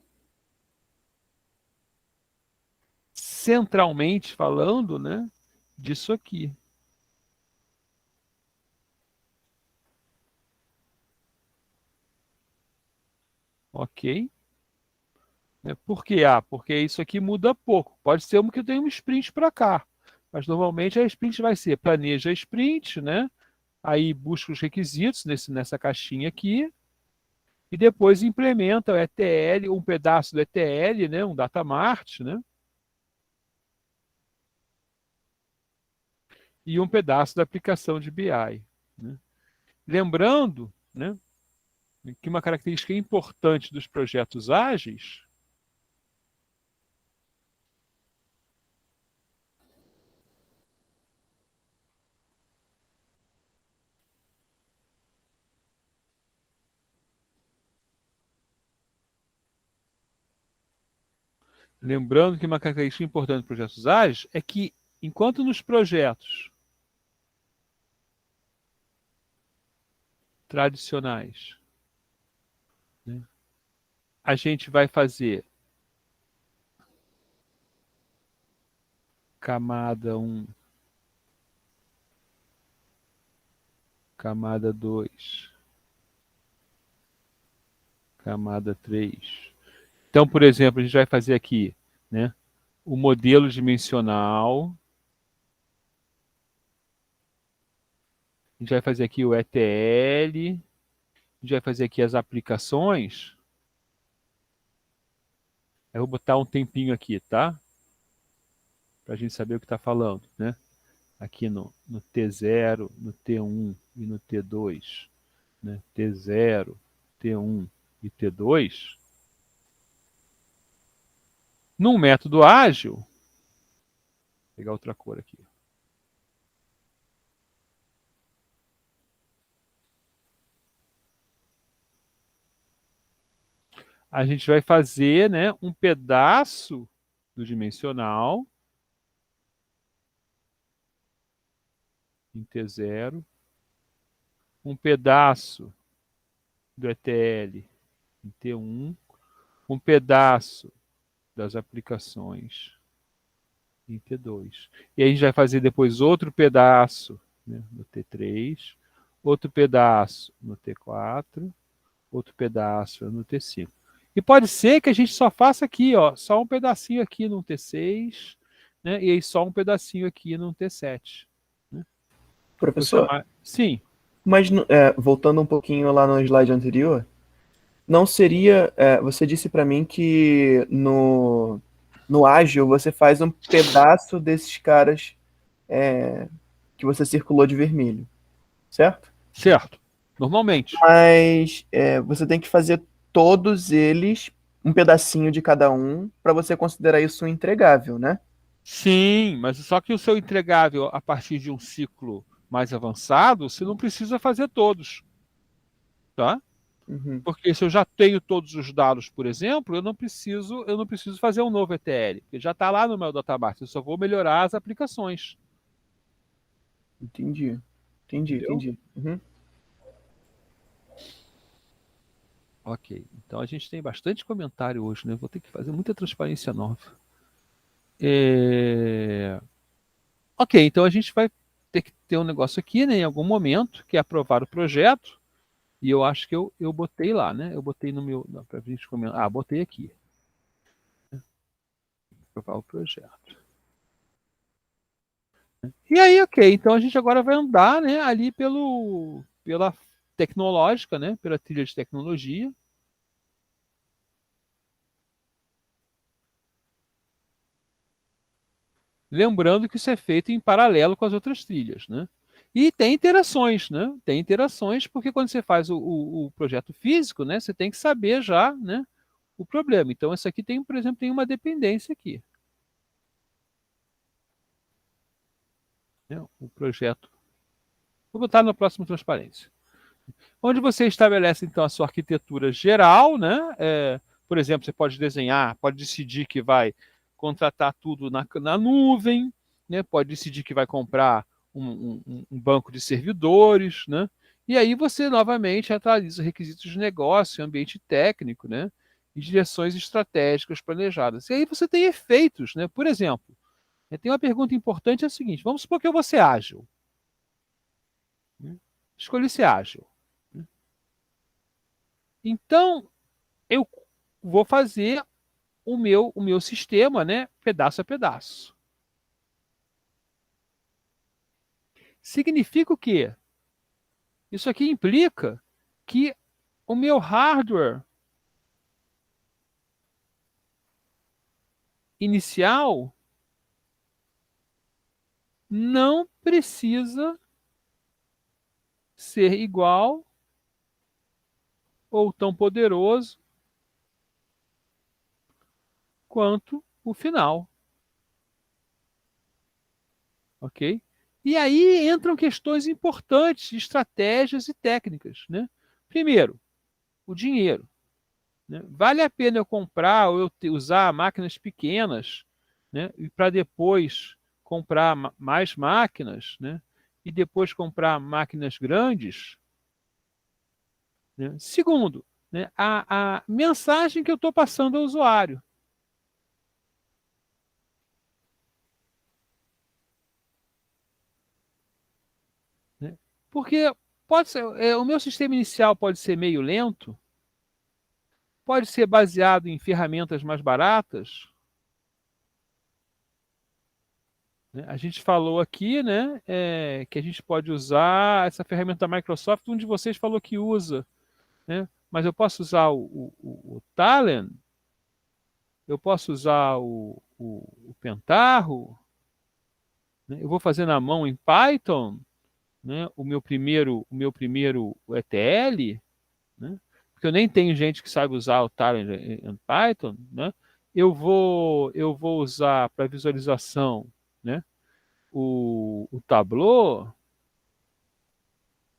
centralmente falando, né, disso aqui. Ok? Por quê? Porque isso aqui muda pouco. Pode ser que eu tenha um sprint para cá. Mas normalmente a sprint vai ser planeja a sprint, né? Aí busca os requisitos nessa caixinha aqui. E depois implementa o ETL, um pedaço do ETL, né? Um data mart, né? E um pedaço da aplicação de BI. Né? Lembrando, né, que uma característica importante dos projetos ágeis lembrando que uma característica importante dos projetos ágeis é que, enquanto nos projetos tradicionais, né, a gente vai fazer camada 1, camada 2, camada 3. Então, por exemplo, a gente vai fazer aqui, né, o modelo dimensional. A gente vai fazer aqui o ETL. A gente vai fazer aqui as aplicações. Eu vou botar um tempinho aqui, tá? Para a gente saber o que está falando, né? Aqui no T0, no T1 e no T2, né? T0, T1 e T2. Num método ágil, vou pegar outra cor aqui. A gente vai fazer, né, um pedaço do dimensional em T0, um pedaço do ETL em T1, um pedaço das aplicações em T2. E aí a gente vai fazer depois outro pedaço, né, no T3, outro pedaço no T4, outro pedaço no T5. E pode ser que a gente só faça aqui, ó, só um pedacinho aqui no T6, né, e aí só um pedacinho aqui no T7. Né? Professor, Sim. mas voltando um pouquinho lá no slide anterior, não seria. Você disse para mim que no ágil você faz um pedaço desses caras que você circulou de vermelho, certo? Certo. Normalmente. Mas você tem que fazer todos eles, um pedacinho de cada um, para você considerar isso um entregável, né? Sim, mas só que o seu entregável a partir de um ciclo mais avançado, você não precisa fazer todos, tá? Uhum, Porque se eu já tenho todos os dados, por exemplo, eu não preciso fazer um novo ETL, porque já está lá no meu database, eu só vou melhorar as aplicações, entendi. Entendi, entendeu? entendi. Uhum. Ok, então a gente tem bastante comentário hoje, né? Vou ter que fazer muita transparência nova. É, Ok, então a gente vai ter que ter um negócio aqui, né, em algum momento, que é aprovar o projeto, e eu acho que eu botei lá, né? Eu botei no meu. Pra gente comentar. Ah, botei aqui. Aprovar o projeto. E aí, ok, então a gente agora vai andar, né, ali pela tecnológica, né? Pela trilha de tecnologia. Lembrando que isso é feito em paralelo com as outras trilhas, né? E tem interações, né? Tem interações, porque quando você faz o projeto físico, né, você tem que saber já, né, o problema. Então, essa aqui tem, por exemplo, tem uma dependência aqui, né? O projeto. Vou botar na próxima transparência. Onde você estabelece, então, a sua arquitetura geral, né? Por exemplo, você pode desenhar, pode decidir que vai contratar tudo na nuvem, né? Pode decidir que vai comprar um banco de servidores, né? E aí você novamente atualiza requisitos de negócio, ambiente técnico, né? E direções estratégicas planejadas. E aí você tem efeitos, né? Por exemplo, tem uma pergunta importante, é a seguinte: vamos supor que eu vou ser ágil, né? Escolhi ser ágil. Então, eu vou fazer o meu sistema, né, pedaço a pedaço. Significa o quê? Isso aqui implica que o meu hardware inicial não precisa ser igual ou tão poderoso quanto o final, ok? E aí entram questões importantes, estratégias e técnicas, né? Primeiro, o dinheiro, né? Vale a pena eu comprar ou eu usar máquinas pequenas, né? E para depois comprar mais máquinas, né? E depois comprar máquinas grandes, né? Segundo, né? A mensagem que eu estou passando ao usuário, né? Porque pode ser, o meu sistema inicial pode ser meio lento, pode ser baseado em ferramentas mais baratas, né? A gente falou aqui, né, que a gente pode usar essa ferramenta da Microsoft, um de vocês falou que usa, né? Mas eu posso usar o Talend, eu posso usar o Pentaho, né? Eu vou fazer na mão em Python, né? O meu primeiro ETL, né? Porque eu nem tenho gente que sabe usar o Talend em Python, né? Eu vou usar para visualização, né? O Tableau,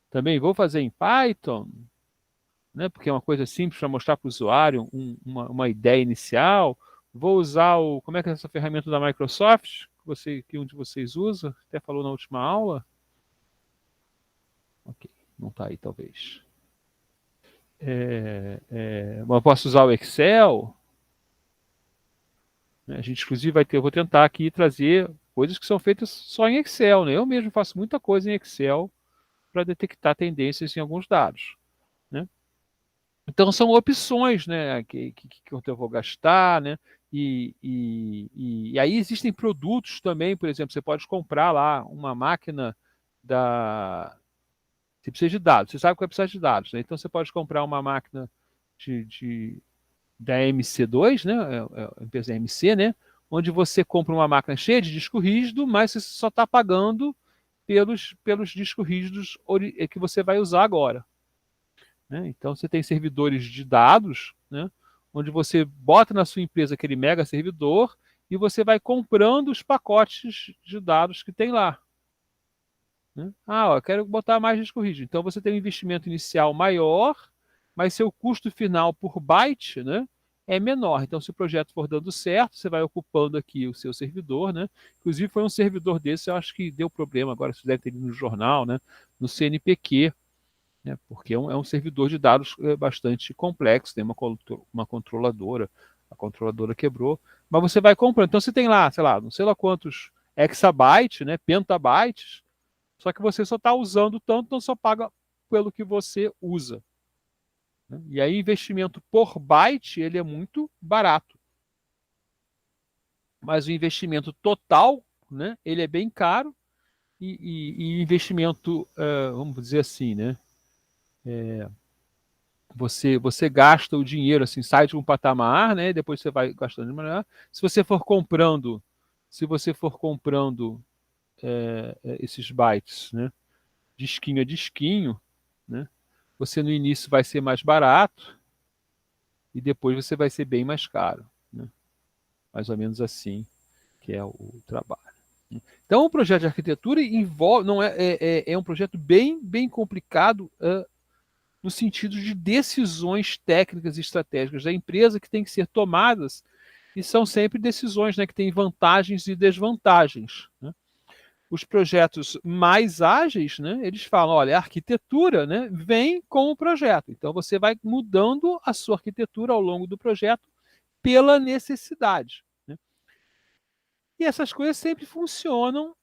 também vou fazer em Python, né? Porque é uma coisa simples para mostrar para o usuário uma ideia inicial. Vou usar como é que é essa ferramenta da Microsoft, que um de vocês usa, até falou na última aula. Ok, não está aí talvez. Mas eu posso usar o Excel, né? A gente inclusive eu vou tentar aqui trazer coisas que são feitas só em Excel, né? Eu mesmo faço muita coisa em Excel para detectar tendências em alguns dados, né? Então são opções, né, que eu vou gastar, né? E aí existem produtos também, por exemplo, você pode comprar lá uma máquina da. Você precisa de dados, você sabe que vai precisar de dados, né? Então você pode comprar uma máquina da MC2, né? A empresa MC, né? Onde você compra uma máquina cheia de disco rígido, mas você só está pagando pelos discos rígidos que você vai usar agora. né? Então você tem servidores de dados, né? Onde você bota na sua empresa aquele mega servidor e você vai comprando os pacotes de dados que tem lá, né? Ah, ó, eu quero botar mais disco rígido. Então você tem um investimento inicial maior, mas seu custo final por byte, né, é menor. Então, se o projeto for dando certo, você vai ocupando aqui o seu servidor, né? Inclusive, foi um servidor desse, eu acho que deu problema agora, se deve ter ido no jornal, né? No CNPq, né? Porque é um servidor de dados bastante complexo, tem uma controladora, a controladora quebrou, mas você vai comprando. Então, você tem lá, sei lá, não sei lá quantos exabytes, né? Pentabytes, só que você só está usando tanto, então só paga pelo que você usa, né? E aí, investimento por byte, ele é muito barato. Mas o investimento total, né, ele é bem caro e investimento, vamos dizer assim, né, você gasta o dinheiro, assim, sai de um patamar, né, depois você vai gastando de maneira. Se você for comprando esses bytes, né, disquinho a disquinho, né, você no início vai ser mais barato e depois você vai ser bem mais caro, né? Mais ou menos assim que é o trabalho. Então, o projeto de arquitetura envolve, não é um projeto bem complicado, no sentido de decisões técnicas e estratégicas da empresa que têm que ser tomadas e são sempre decisões, né, que têm vantagens e desvantagens, né? Os projetos mais ágeis, né, eles falam, olha, a arquitetura, né, vem com o projeto. Então você vai mudando a sua arquitetura ao longo do projeto pela necessidade, né? E essas coisas sempre funcionam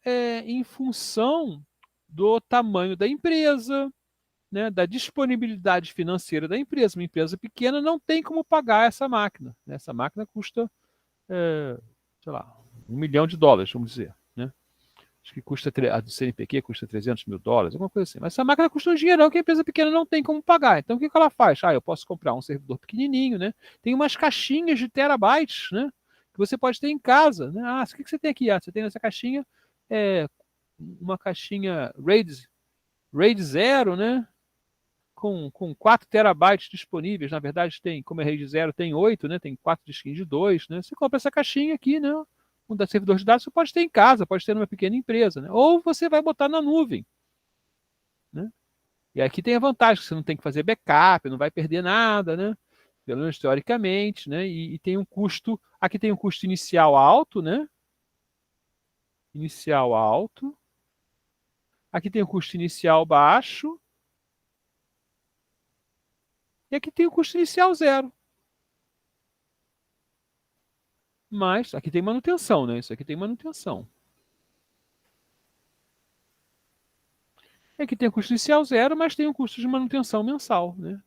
em função do tamanho da empresa, né, da disponibilidade financeira da empresa. Uma empresa pequena não tem como pagar essa máquina, né? Essa máquina custa, sei lá, US$ 1 milhão, vamos dizer, né? Acho que custa, a do CNPq custa US$ 300 mil, alguma coisa assim. Mas essa máquina custa um dinheirão que a empresa pequena não tem como pagar. Então o que ela faz? Ah, eu posso comprar um servidor pequenininho, né? Tem umas caixinhas de terabytes, né? Que você pode ter em casa, né? Ah, o que você tem aqui? Ah, você tem nessa caixinha é, uma caixinha RAID 0, né? Com 4 terabytes disponíveis. Na verdade, tem, como é RAID 0, tem 8, né? Tem 4 disquinhos de 2, né? Você compra essa caixinha aqui, né? Um da servidor de dados você pode ter em casa, pode ter numa pequena empresa, né? Ou você vai botar na nuvem, né? E aqui tem a vantagem que você não tem que fazer backup, não vai perder nada, né? Pelo menos teoricamente, né? E tem um custo, aqui tem um custo inicial alto, né? Inicial alto. Aqui tem o custo inicial baixo. E aqui tem o custo inicial zero. Mas aqui tem manutenção, né? Isso aqui tem manutenção. E aqui tem o custo inicial zero, mas tem um custo de manutenção mensal, né?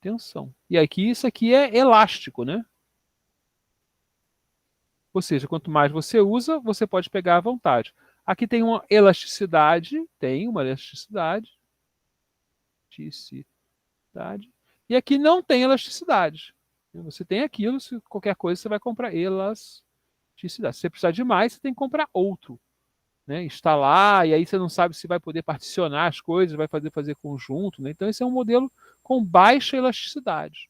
Manutenção. E aqui isso aqui é elástico, né? Ou seja, quanto mais você usa, você pode pegar à vontade. Aqui tem uma elasticidade, elasticidade, e aqui não tem elasticidade. Você tem aquilo, se qualquer coisa você vai comprar elasticidade. Se você precisar de mais, você tem que comprar outro, né? Instalar, e aí você não sabe se vai poder particionar as coisas, vai fazer conjunto, né? Então esse é um modelo com baixa elasticidade.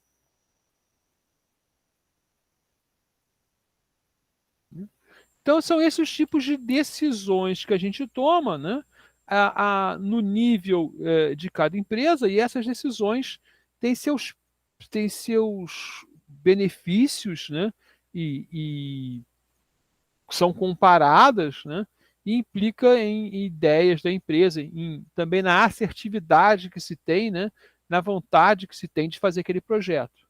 Então, são esses os tipos de decisões que a gente toma, né, no nível de cada empresa, e essas decisões têm seus benefícios, né, e são comparadas, né, e implica em ideias da empresa, também na assertividade que se tem, né, na vontade que se tem de fazer aquele projeto,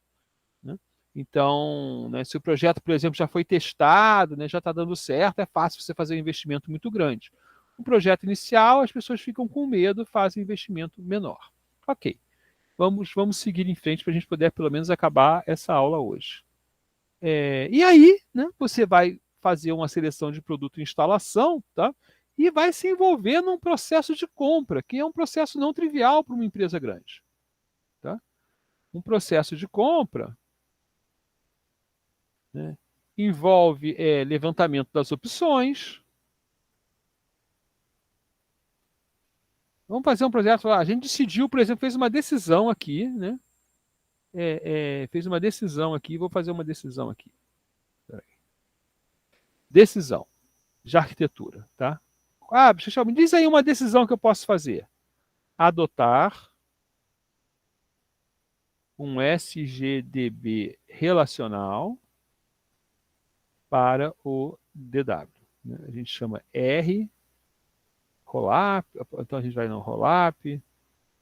né? Então, né, se o projeto, por exemplo, já foi testado, né, já está dando certo, é fácil você fazer um investimento muito grande. Um projeto inicial, as pessoas ficam com medo, fazem um investimento menor. Ok, vamos seguir em frente para a gente poder pelo menos acabar essa aula hoje. E aí, né, você vai fazer uma seleção de produto e instalação, tá? E vai se envolver num processo de compra, que é um processo não trivial para uma empresa grande, tá? Um processo de compra, né, envolve levantamento das opções, Vamos fazer um projeto. A gente decidiu, por exemplo, fez uma decisão aqui, né? Fez uma decisão aqui. Vou fazer uma decisão aqui. Decisão de arquitetura, tá? Ah, Michel, me diz aí uma decisão que eu posso fazer. Adotar um SGDB relacional para o DW. Né? A gente chama R Rollup, então a gente vai no Rollup,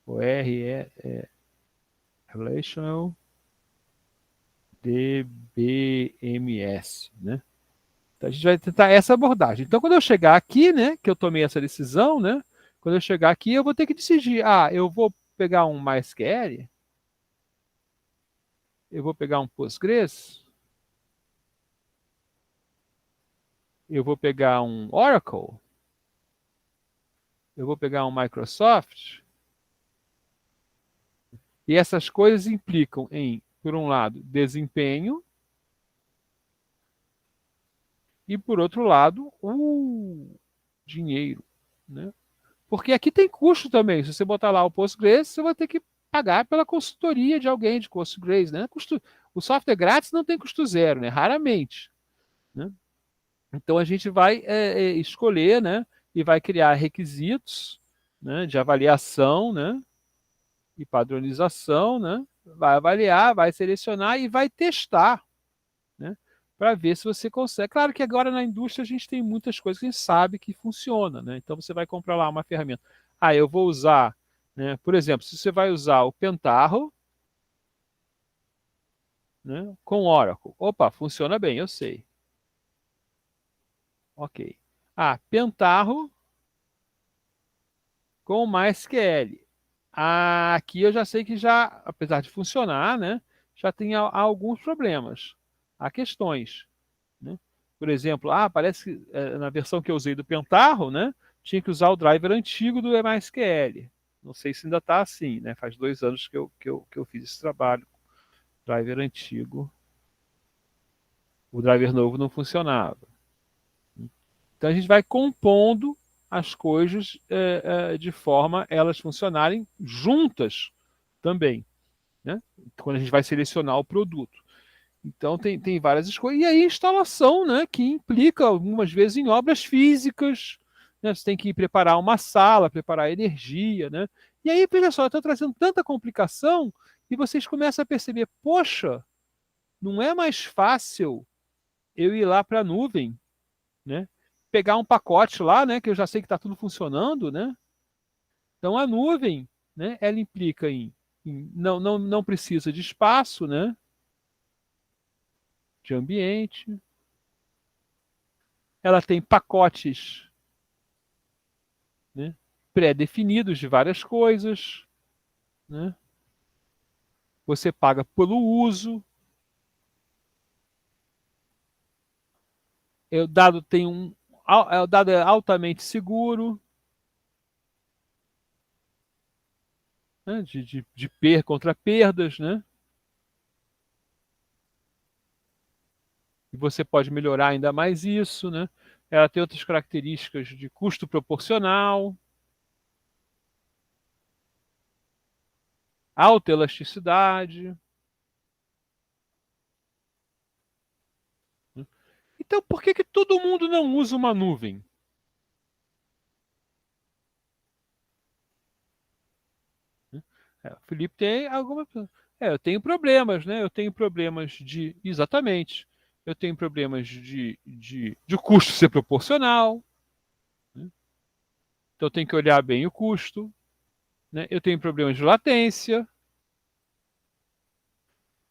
o R é Relational DBMS, né? Então a gente vai tentar essa abordagem. Então quando eu chegar aqui, né, que eu tomei essa decisão, né, quando eu chegar aqui eu vou ter que decidir, eu vou pegar um MySQL, eu vou pegar um Postgres, eu vou pegar um Oracle, eu vou pegar um Microsoft, e essas coisas implicam em, por um lado, desempenho, e por outro lado, o dinheiro, né? Porque aqui tem custo também. Se você botar lá o Postgres, você vai ter que pagar pela consultoria de alguém de Postgres, né? O software grátis não tem custo zero, né? Raramente, né? Então a gente vai escolher, né? E vai criar requisitos, né? De avaliação, né? E padronização, né? Vai avaliar, vai selecionar e vai testar, né? Para ver se você consegue. Claro que agora na indústria a gente tem muitas coisas que a gente sabe que funciona, né? Então você vai comprar lá uma ferramenta. Eu vou usar, né? Por exemplo, se você vai usar o Pentaho, né? Com Oracle. Opa, funciona bem, eu sei. Ok. Pentaho com MySQL. Aqui eu já sei que já, apesar de funcionar, né? Já tem alguns problemas. Há questões, né? Por exemplo, parece que na versão que eu usei do Pentaho, né, tinha que usar o driver antigo do MySQL. Não sei se ainda está assim, né? Faz 2 anos que eu fiz esse trabalho. Driver antigo, o driver novo não funcionava. Então a gente vai compondo as coisas de forma elas funcionarem juntas também, né? Quando a gente vai selecionar o produto. Então tem várias escolhas. E aí instalação, né, que implica algumas vezes em obras físicas, né? Você tem que preparar uma sala, preparar energia, né? E aí, veja só, eu estou trazendo tanta complicação e vocês começam a perceber, poxa, não é mais fácil eu ir lá para a nuvem, né? Pegar um pacote lá, né, que eu já sei que está tudo funcionando, né? Então a nuvem, né, ela implica em não precisa de espaço, né? De ambiente. Ela tem pacotes, né, pré-definidos de várias coisas, né? Você paga pelo uso. O dado o dado é altamente seguro, né, contra perdas, né? E você pode melhorar ainda mais isso, né? Ela tem outras características de custo proporcional, alta elasticidade. Então, por que todo mundo não usa uma nuvem? O Felipe tem alguma. Eu tenho problemas, né? Eu tenho problemas de. Exatamente. Eu tenho problemas de custo ser proporcional. Né? Então, eu tenho que olhar bem o custo. Né? Eu tenho problemas de latência.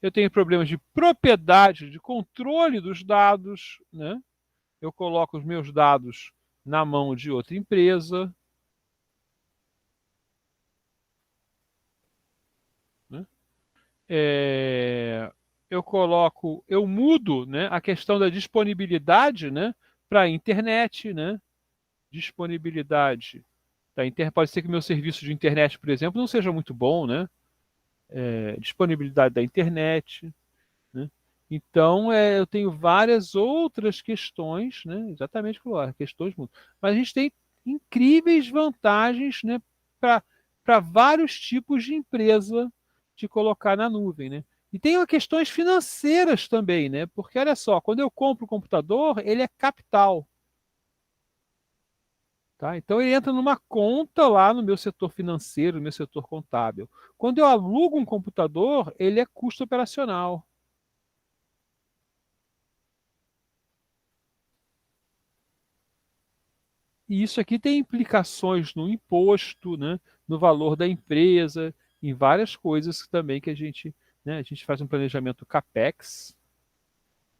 Eu tenho problemas de propriedade, de controle dos dados. Né? Eu coloco os meus dados na mão de outra empresa. Né? Eu mudo, né, a questão da disponibilidade, né, para a internet, né? Disponibilidade da internet. Pode ser que meu serviço de internet, por exemplo, não seja muito bom, né? Disponibilidade da internet, né? Então, eu tenho várias outras questões, né? Exatamente, questões. Mas a gente tem incríveis vantagens, né? para vários tipos de empresa de colocar na nuvem, né? E tem questões financeiras também, né? Porque olha só, quando eu compro o computador, ele é capital. Tá? Então ele entra numa conta lá no meu setor financeiro, no meu setor contábil. Quando eu alugo um computador, ele é custo operacional. E isso aqui tem implicações no imposto, né, no valor da empresa, em várias coisas também que né, a gente faz um planejamento CAPEX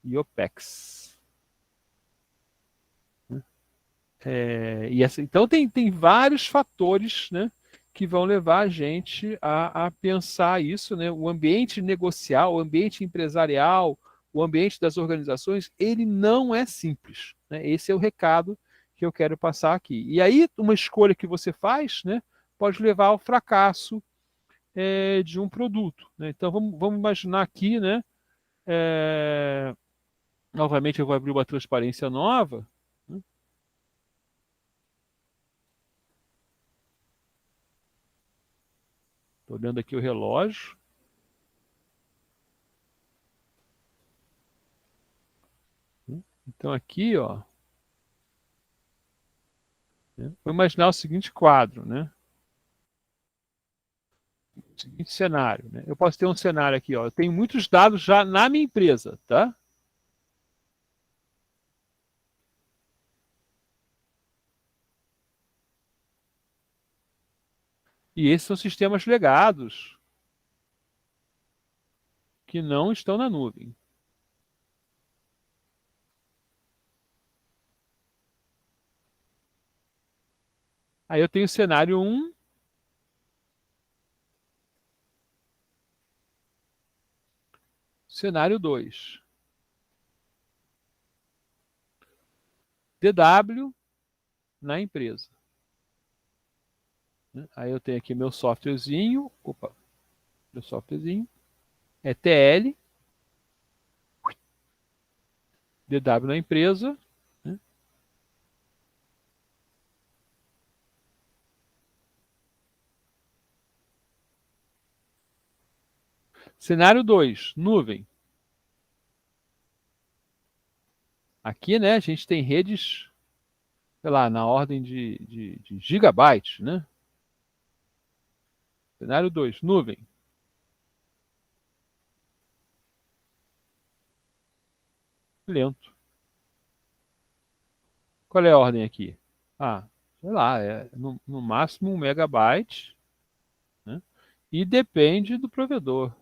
e OPEX. Então tem vários fatores, né, que vão levar a gente a pensar isso, né? O ambiente negocial, o ambiente empresarial, o ambiente das organizações, ele não é simples, né? Esse é o recado que eu quero passar aqui. E aí, uma escolha que você faz, né, pode levar ao fracasso de um produto, né? Então, vamos imaginar aqui, né? Novamente, eu vou abrir uma transparência nova. Estou olhando aqui o relógio. Então, aqui, ó, né, vou imaginar o seguinte quadro, né? O seguinte cenário, né? Eu posso ter um cenário aqui, ó. Eu tenho muitos dados já na minha empresa, tá? E esses são sistemas legados que não estão na nuvem. Aí eu tenho o cenário 1, cenário 2. DW na empresa, né? Aí eu tenho aqui meu softwarezinho, meu softwarezinho, TL, DW na empresa, né? Cenário 2, nuvem. Aqui, né, a gente tem redes, sei lá, na ordem de gigabytes, né? Cenário 2, nuvem. Lento. Qual é a ordem aqui? Ah, sei lá, é no máximo 1 megabyte, né? E depende do provedor.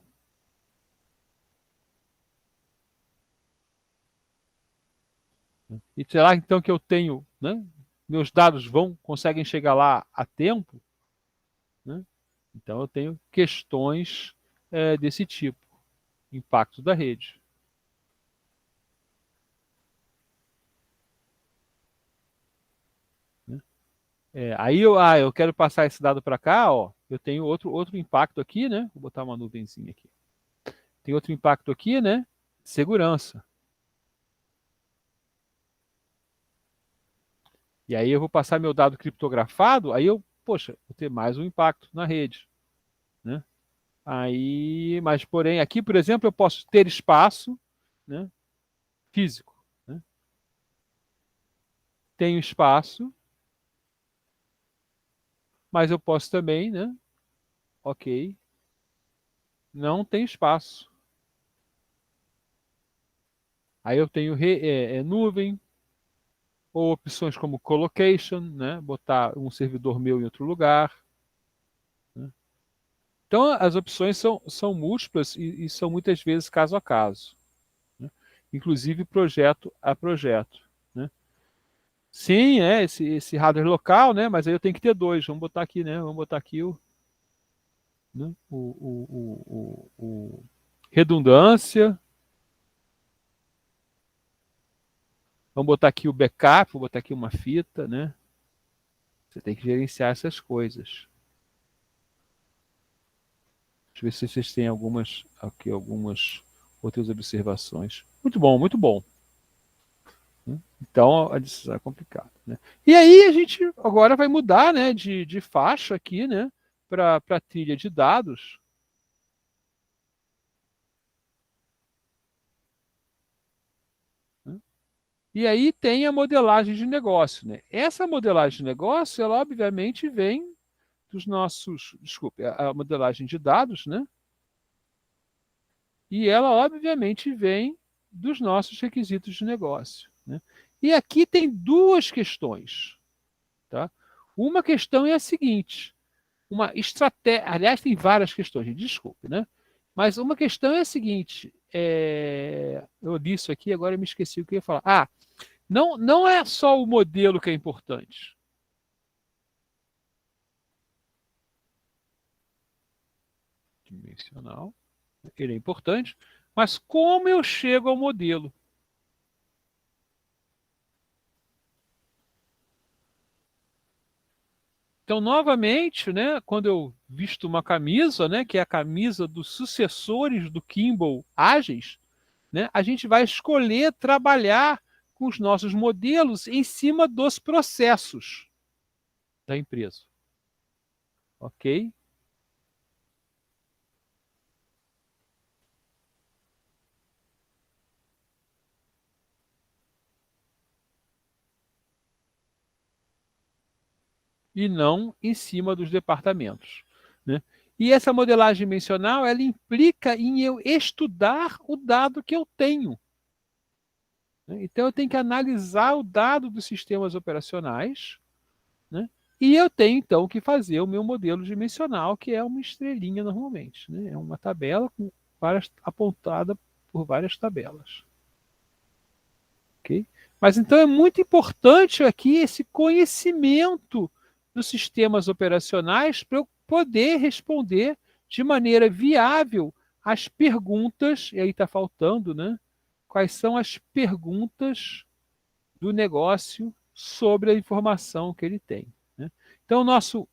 E será então que eu tenho, né? Meus dados conseguem chegar lá a tempo, né? Então eu tenho questões desse tipo, impacto da rede. Né? Aí eu quero passar esse dado para cá, ó. Eu tenho outro impacto aqui, né? Vou botar uma nuvenzinha aqui. Tem outro impacto aqui, né? Segurança. E aí eu vou passar meu dado criptografado, aí poxa, vou ter mais um impacto na rede, né? Mas porém, aqui, por exemplo, eu posso ter espaço, né, físico, né? Tenho espaço, mas eu posso também, né? Ok, não tem espaço. Aí eu tenho nuvem, ou opções como colocation, né? Botar um servidor meu em outro lugar, né? Então as opções são múltiplas e são muitas vezes caso a caso, né? Inclusive projeto a projeto, né? Sim, esse hardware local, né? Mas aí eu tenho que ter dois. Vamos botar aqui, né? Vamos botar aqui né? Redundância. Vamos botar aqui o backup, vou botar aqui uma fita, né? Você tem que gerenciar essas coisas. Deixa eu ver se vocês têm algumas outras observações. Muito bom, muito bom. né? Então a decisão é complicada, né? E aí a gente agora vai mudar, né, de faixa aqui, né, para a trilha de dados. Né? E aí tem a modelagem de negócio, né? Essa modelagem de negócio, ela obviamente vem dos nossos, desculpe, a modelagem de dados, né? E ela obviamente vem dos nossos requisitos de negócio, né? E aqui tem duas questões, tá? Uma questão é a seguinte: uma estratégia, aliás, tem várias questões, desculpe, né? Mas uma questão é a seguinte: eu li isso aqui, agora eu me esqueci o que eu ia falar. Não é só o modelo que é importante. Dimensional, ele é importante, mas como eu chego ao modelo? Então, novamente, né, quando eu visto uma camisa, né, que é a camisa dos sucessores do Kimball ágeis, né, a gente vai escolher trabalhar com os nossos modelos em cima dos processos da empresa. Ok? E não em cima dos departamentos, né? E essa modelagem dimensional, ela implica em eu estudar o dado que eu tenho. Né? Então, eu tenho que analisar o dado dos sistemas operacionais, né? E eu tenho, então, que fazer o meu modelo dimensional, que é uma estrelinha normalmente. Né? É uma tabela com várias, apontada por várias tabelas. Ok? Mas então é muito importante aqui esse conhecimento dos sistemas operacionais para eu poder responder de maneira viável as perguntas, e aí está faltando, né? Quais são as perguntas do negócio sobre a informação que ele tem. Né? Então, o nosso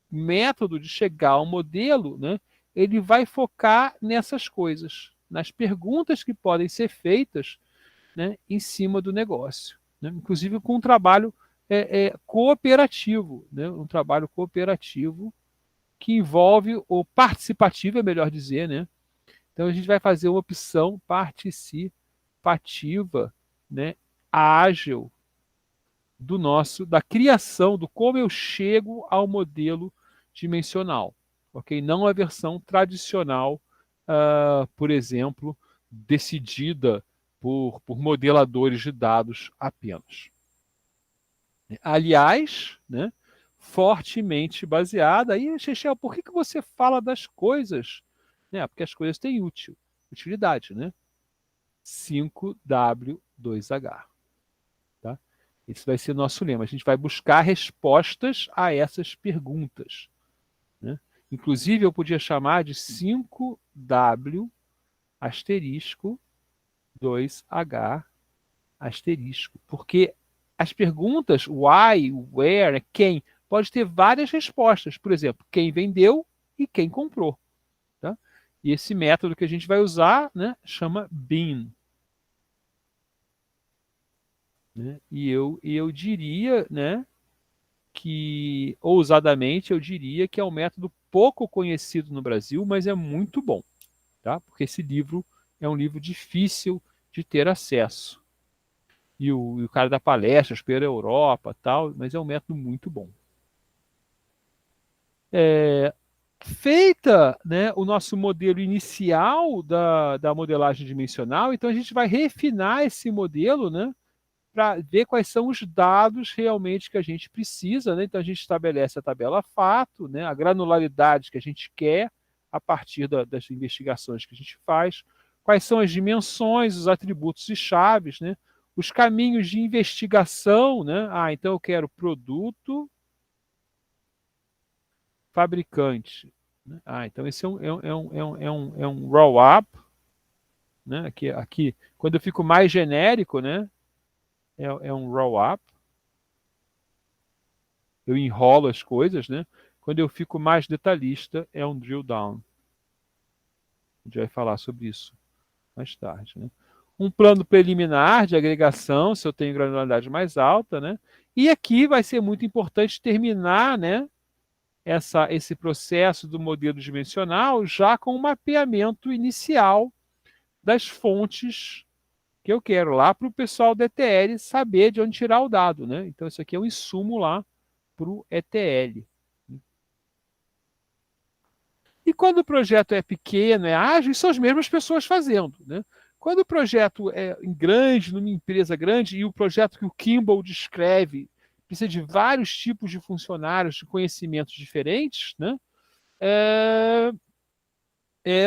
método de chegar ao modelo, né, ele vai focar nessas coisas, nas perguntas que podem ser feitas, né, em cima do negócio. Né? Inclusive com um trabalho cooperativo, né? Um trabalho cooperativo que envolve, ou participativo, é melhor dizer, né? Então a gente vai fazer uma opção participativa, né, ágil, da criação, do como eu chego ao modelo dimensional, ok? Não a versão tradicional, por exemplo, decidida por modeladores de dados apenas. Aliás, né, fortemente baseada. Aí, Chechel, por que você fala das coisas? Porque as coisas têm utilidade, né? 5W2H. Tá? Esse vai ser o nosso lema. A gente vai buscar respostas a essas perguntas. Né? Inclusive, eu podia chamar de 5W asterisco 2H asterisco. Porque as perguntas why, where, quem, pode ter várias respostas. Por exemplo, quem vendeu e quem comprou. Tá? E esse método que a gente vai usar, né, chama BEAN. Né? E eu diria, né, que, ousadamente, eu diria que é um método pouco conhecido no Brasil, mas é muito bom, tá? Porque esse livro é um livro difícil de ter acesso. E o cara dá palestras pela Europa, tal, mas é um método muito bom. Feita, né, o nosso modelo inicial da modelagem dimensional, então a gente vai refinar esse modelo, né, para ver quais são os dados realmente que a gente precisa. Né? Então a gente estabelece a tabela fato, né, a granularidade que a gente quer a partir das investigações que a gente faz, quais são as dimensões, os atributos e chaves, né, os caminhos de investigação. Né? Então eu quero produto, fabricante. Né? Então esse é um roll-up. Né? Aqui, quando eu fico mais genérico, né, é um roll-up. Eu enrolo as coisas, né? Quando eu fico mais detalhista, é um drill down. A gente vai falar sobre isso mais tarde, né? um plano preliminar de agregação, se eu tenho granularidade mais alta, né? E aqui vai ser muito importante terminar, né, esse processo do modelo dimensional já com o mapeamento inicial das fontes que eu quero lá para o pessoal do ETL saber de onde tirar o dado, né? Então isso aqui é um insumo lá para o ETL. E quando o projeto é pequeno, é ágil, são as mesmas pessoas fazendo, né? Quando o projeto é grande, numa empresa grande, e o projeto que o Kimball descreve precisa de vários tipos de funcionários de conhecimentos diferentes, né?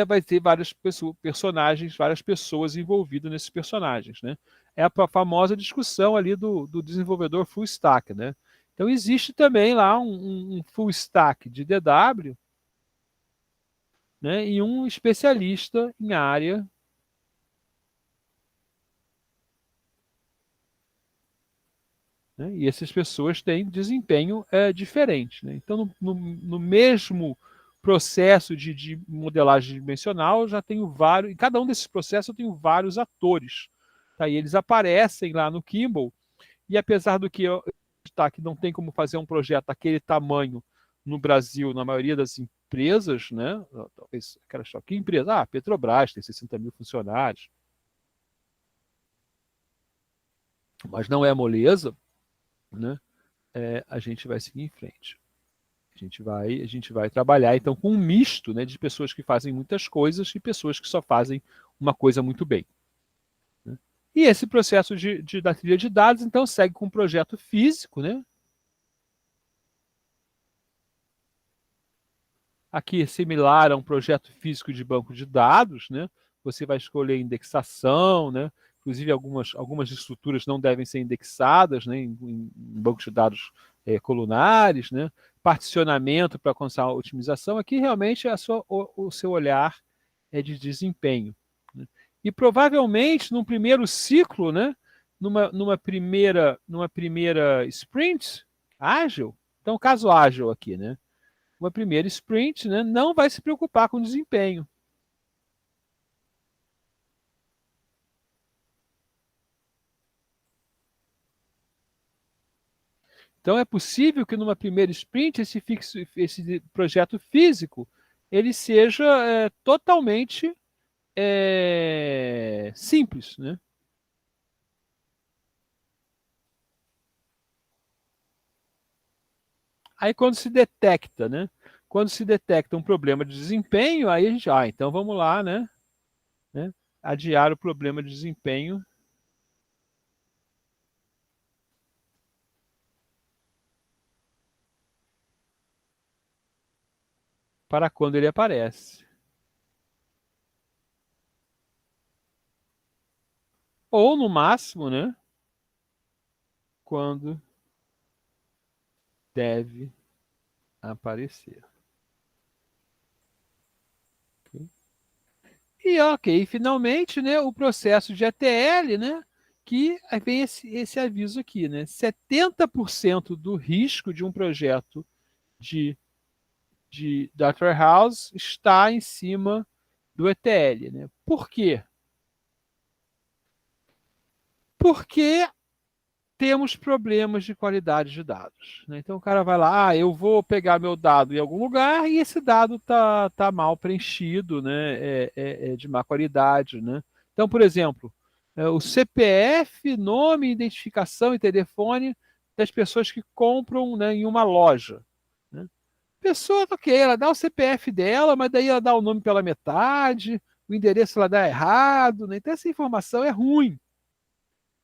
Vai ter várias personagens, várias pessoas envolvidas nesses personagens, né? É a famosa discussão ali do desenvolvedor full stack, né? Então existe também lá um full stack de DW, né? E um especialista em área, né? E essas pessoas têm desempenho diferente, né? Então no mesmo processo de modelagem dimensional, eu já tenho vários, em cada um desses processos eu tenho vários atores. Tá? E eles aparecem lá no Kimball, e apesar do que eu tá, que não tem como fazer um projeto daquele tamanho no Brasil, na maioria das empresas, né? Talvez, cara, só que empresa? Ah, Petrobras tem 60 mil funcionários, mas não é moleza, né? A gente vai seguir em frente. A gente vai trabalhar então com um misto, né, de pessoas que fazem muitas coisas e pessoas que só fazem uma coisa muito bem, né? E esse processo da trilha de dados, então, segue com um projeto físico, né? Aqui é similar a um projeto físico de banco de dados, né? Você vai escolher indexação, né? Inclusive algumas estruturas não devem ser indexadas, né, em bancos de dados colunares, né? Particionamento para alcançar a otimização. Aqui realmente o seu olhar é de desempenho, né? E provavelmente num primeiro ciclo, né? Numa primeira sprint ágil, então caso ágil aqui, né? Uma primeira sprint, né, não vai se preocupar com o desempenho. Então é possível que numa primeira sprint esse projeto físico ele seja totalmente simples, né? Aí quando se detecta, né? Quando se detecta um problema de desempenho, aí a gente, então vamos lá, né? Adiar o problema de desempenho para quando ele aparece. Ou no máximo, né? Quando deve aparecer. Ok? E ok, finalmente, né, o processo de ETL, né, que aí vem esse aviso aqui, né, 70% do risco de um projeto de, de Data Warehouse está em cima do ETL, né? Por quê? Porque temos problemas de qualidade de dados, né? Então o cara vai lá, eu vou pegar meu dado em algum lugar e esse dado tá mal preenchido, né? É de má qualidade, né? Então, por exemplo, o CPF, nome, identificação e telefone das pessoas que compram, né, em uma loja, né? A pessoa, ok, ela dá o CPF dela, mas daí ela dá o nome pela metade, o endereço ela dá errado, né? Então essa informação é ruim,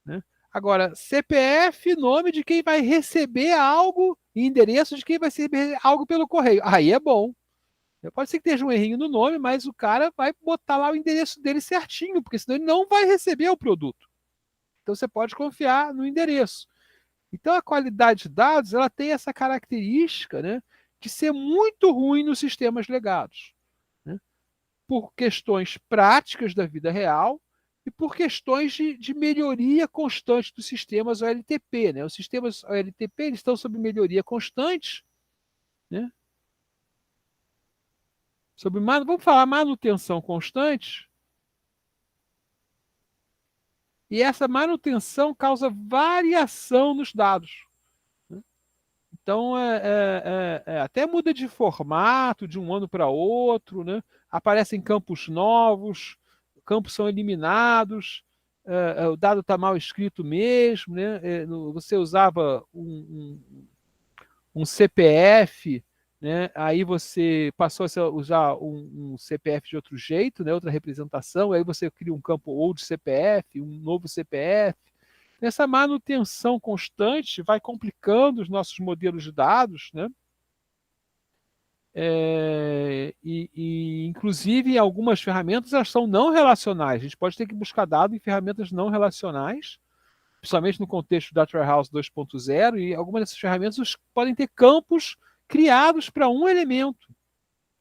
né? Agora, CPF, nome de quem vai receber algo e endereço de quem vai receber algo pelo correio. Aí é bom. Pode ser que esteja um errinho no nome, mas o cara vai botar lá o endereço dele certinho, porque senão ele não vai receber o produto. Então você pode confiar no endereço. Então a qualidade de dados ela tem essa característica, né, de ser muito ruim nos sistemas legados, né? Por questões práticas da vida real e por questões de melhoria constante dos sistemas OLTP, né? Os sistemas OLTP eles estão sob melhoria constante, né? Vamos falar manutenção constante. E essa manutenção causa variação nos dados. Então, até muda de formato de um ano para outro, né? Aparecem campos novos, campos são eliminados, o dado está mal escrito mesmo, né? Você usava um CPF, né? Aí você passou a usar um CPF de outro jeito, né? Outra representação, aí você cria um campo old CPF, um novo CPF. Essa manutenção constante vai complicando os nossos modelos de dados, né? Inclusive, algumas ferramentas elas são não relacionais. A gente pode ter que buscar dados em ferramentas não relacionais, principalmente no contexto da Warehouse 2.0, e algumas dessas ferramentas podem ter campos criados para um elemento.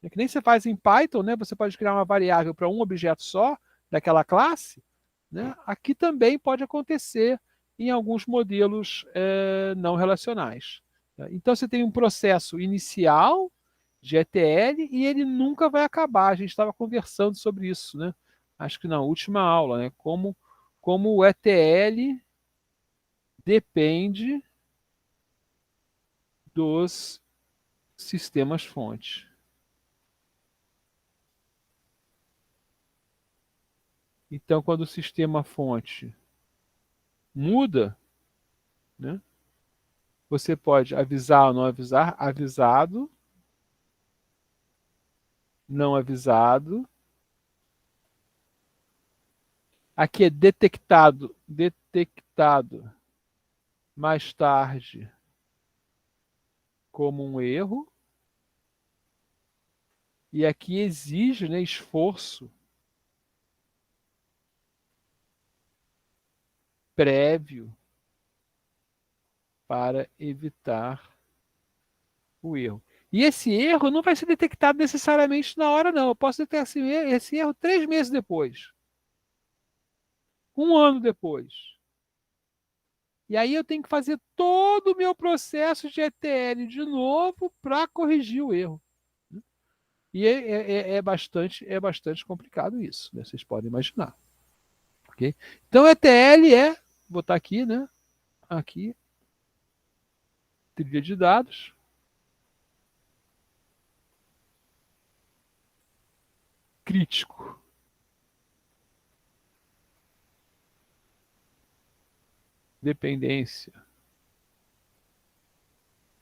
É que nem você faz em Python, né? Você pode criar uma variável para um objeto só, daquela classe. Né? Aqui também pode acontecer em alguns modelos não relacionais. Então você tem um processo inicial de ETL e ele nunca vai acabar. A gente estava conversando sobre isso, né? Acho que na última aula, né? Como o ETL depende dos sistemas fonte. Então, quando o sistema fonte muda, né, você pode avisar ou não avisar, avisado, não avisado. Aqui é detectado mais tarde como um erro. E aqui exige, né, esforço prévio para evitar o erro. E esse erro não vai ser detectado necessariamente na hora, não. Eu posso detectar esse erro 3 meses depois. 1 ano depois. E aí eu tenho que fazer todo o meu processo de ETL de novo para corrigir o erro. E é bastante complicado isso, né? Vocês podem imaginar. Okay? Então, ETL vou botar aqui, né? Aqui, trilha de dados. Crítico. Dependência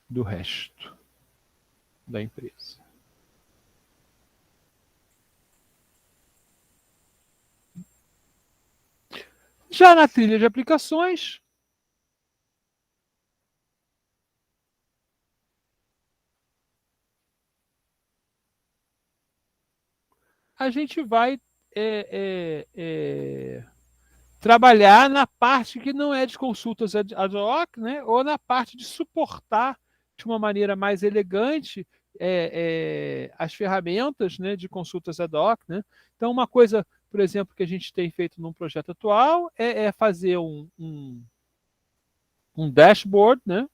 do resto da empresa. Já na trilha de aplicações, a gente vai trabalhar na parte que não é de consultas ad hoc, né? Ou na parte de suportar de uma maneira mais elegante as ferramentas, né, de consultas ad hoc. Né? Então, uma coisa, por exemplo, que a gente tem feito num projeto atual é fazer um dashboard, né?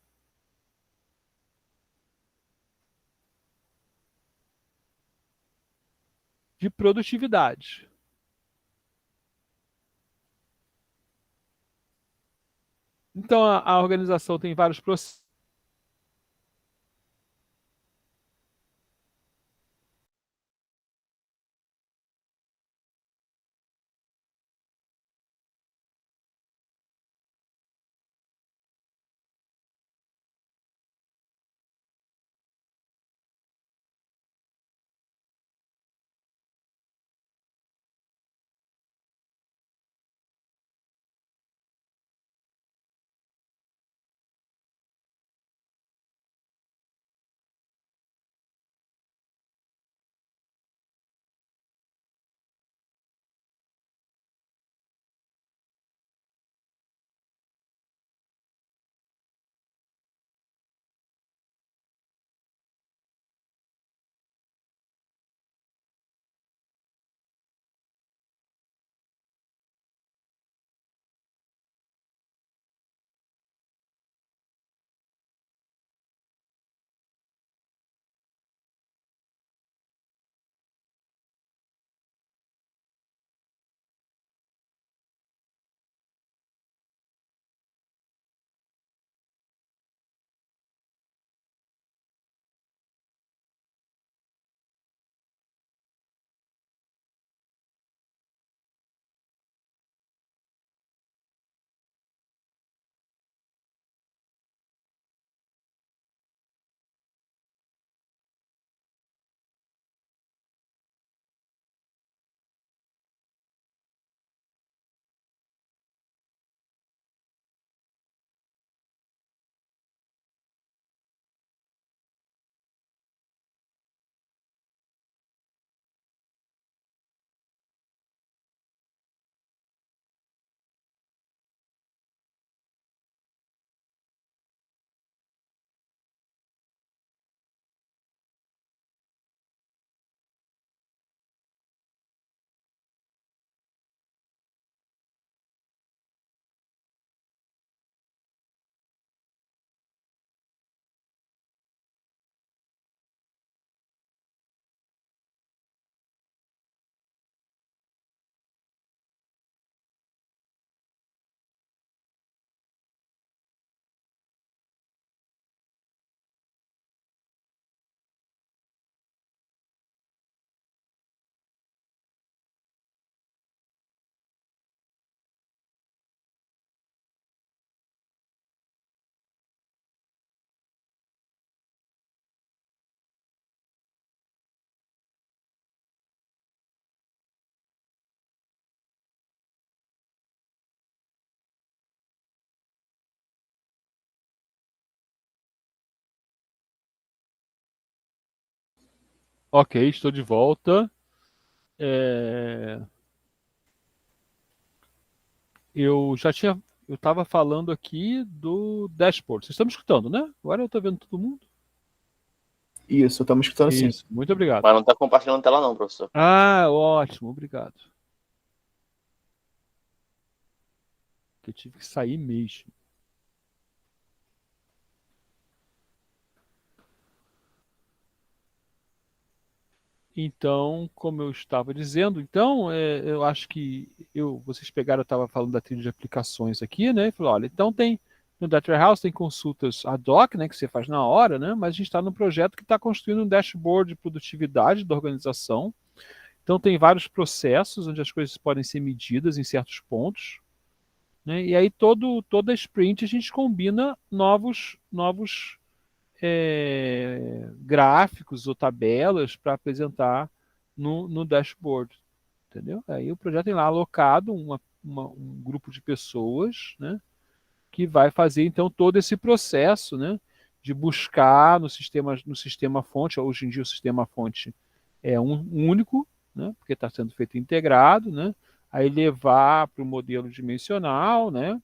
De produtividade. Então, a organização tem vários processos. Ok, estou de volta. É, eu já tinha, eu estava falando aqui do dashboard. Vocês estão me escutando, né? Agora eu estou vendo todo mundo. Isso, estamos escutando sim. Isso, muito obrigado. Mas não tá compartilhando tela não, professor. Ah, ótimo, obrigado. Eu tive que sair mesmo. Então, como eu estava dizendo, então, eu acho que vocês pegaram, eu estava falando da trilha de aplicações aqui, né? E falou, olha, então tem no Data Warehouse tem consultas ad hoc, né, que você faz na hora, né? Mas a gente está num projeto que está construindo um dashboard de produtividade da organização. Então tem vários processos onde as coisas podem ser medidas em certos pontos, né? E aí toda sprint a gente combina novos gráficos ou tabelas para apresentar no dashboard, entendeu? Aí o projeto tem lá alocado um grupo de pessoas, né, que vai fazer então todo esse processo, né, de buscar no sistema fonte. Hoje em dia o sistema fonte é um único, né, porque está sendo feito integrado, né, aí levar para o modelo dimensional, né,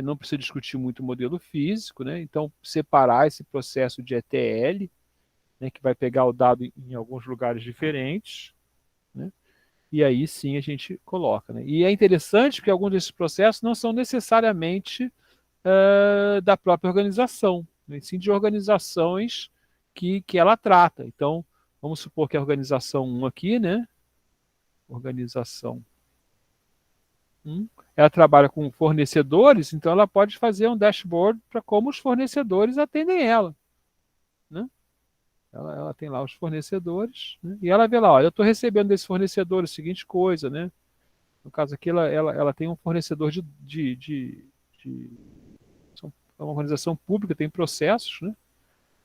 não precisa discutir muito o modelo físico, né? Então, separar esse processo de ETL, né, que vai pegar o dado em alguns lugares diferentes, né? E aí sim a gente coloca, né? E é interessante porque alguns desses processos não são necessariamente da própria organização, né? Sim de organizações que ela trata. Então, vamos supor que a organização 1 aqui, né? Organização 1, ela trabalha com fornecedores, então ela pode fazer um dashboard para como os fornecedores atendem ela, né? Ela tem lá os fornecedores, né? E ela vê lá, olha, eu estou recebendo desse fornecedor a seguinte coisa, né? No caso aqui, ela tem um fornecedor de é uma organização pública, tem processos, né?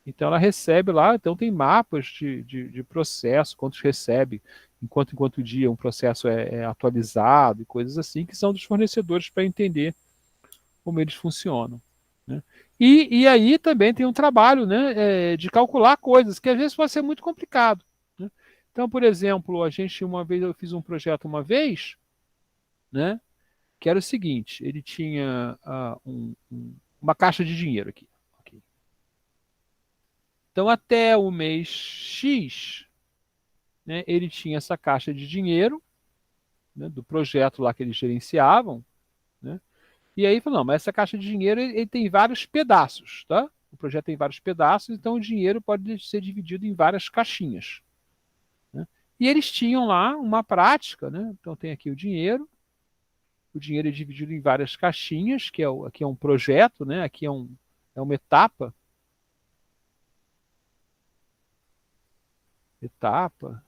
Então ela recebe lá, então tem mapas de processo, quantos recebe, enquanto dia um processo é atualizado e coisas assim, que são dos fornecedores para entender como eles funcionam, né? E aí também tem um trabalho, né, de calcular coisas, que às vezes pode ser muito complicado, né? Então, por exemplo, eu fiz um projeto uma vez, né, que era o seguinte, ele tinha uma caixa de dinheiro aqui. Ok. Então, até o mês X, né, ele tinha essa caixa de dinheiro, né, do projeto lá que eles gerenciavam, né? E aí falou, não, mas essa caixa de dinheiro ele tem vários pedaços, tá? O projeto tem vários pedaços, então o dinheiro pode ser dividido em várias caixinhas, né? E eles tinham lá uma prática, né? Então tem aqui o dinheiro é dividido em várias caixinhas, aqui é um projeto, né? Aqui é uma etapa, etapa.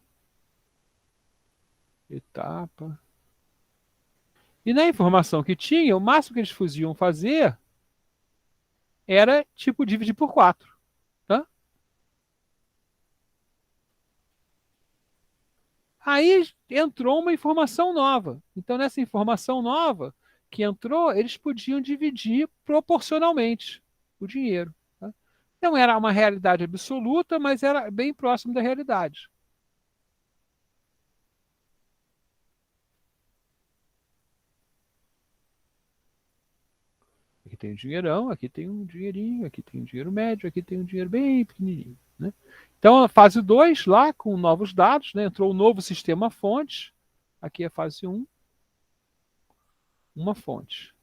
E na informação que tinha, o máximo que eles podiam fazer era tipo dividir por 4, tá? Aí entrou uma informação nova. Então, nessa informação nova que entrou, eles podiam dividir proporcionalmente o dinheiro, tá? Não era uma realidade absoluta, mas era bem próximo da realidade. Aqui tem um dinheirão, aqui tem um dinheirinho, aqui tem um dinheiro médio, aqui tem um dinheiro bem pequenininho, né? Então, a fase 2, lá com novos dados, né, entrou um novo sistema fonte. Aqui é a fase 1, uma fonte.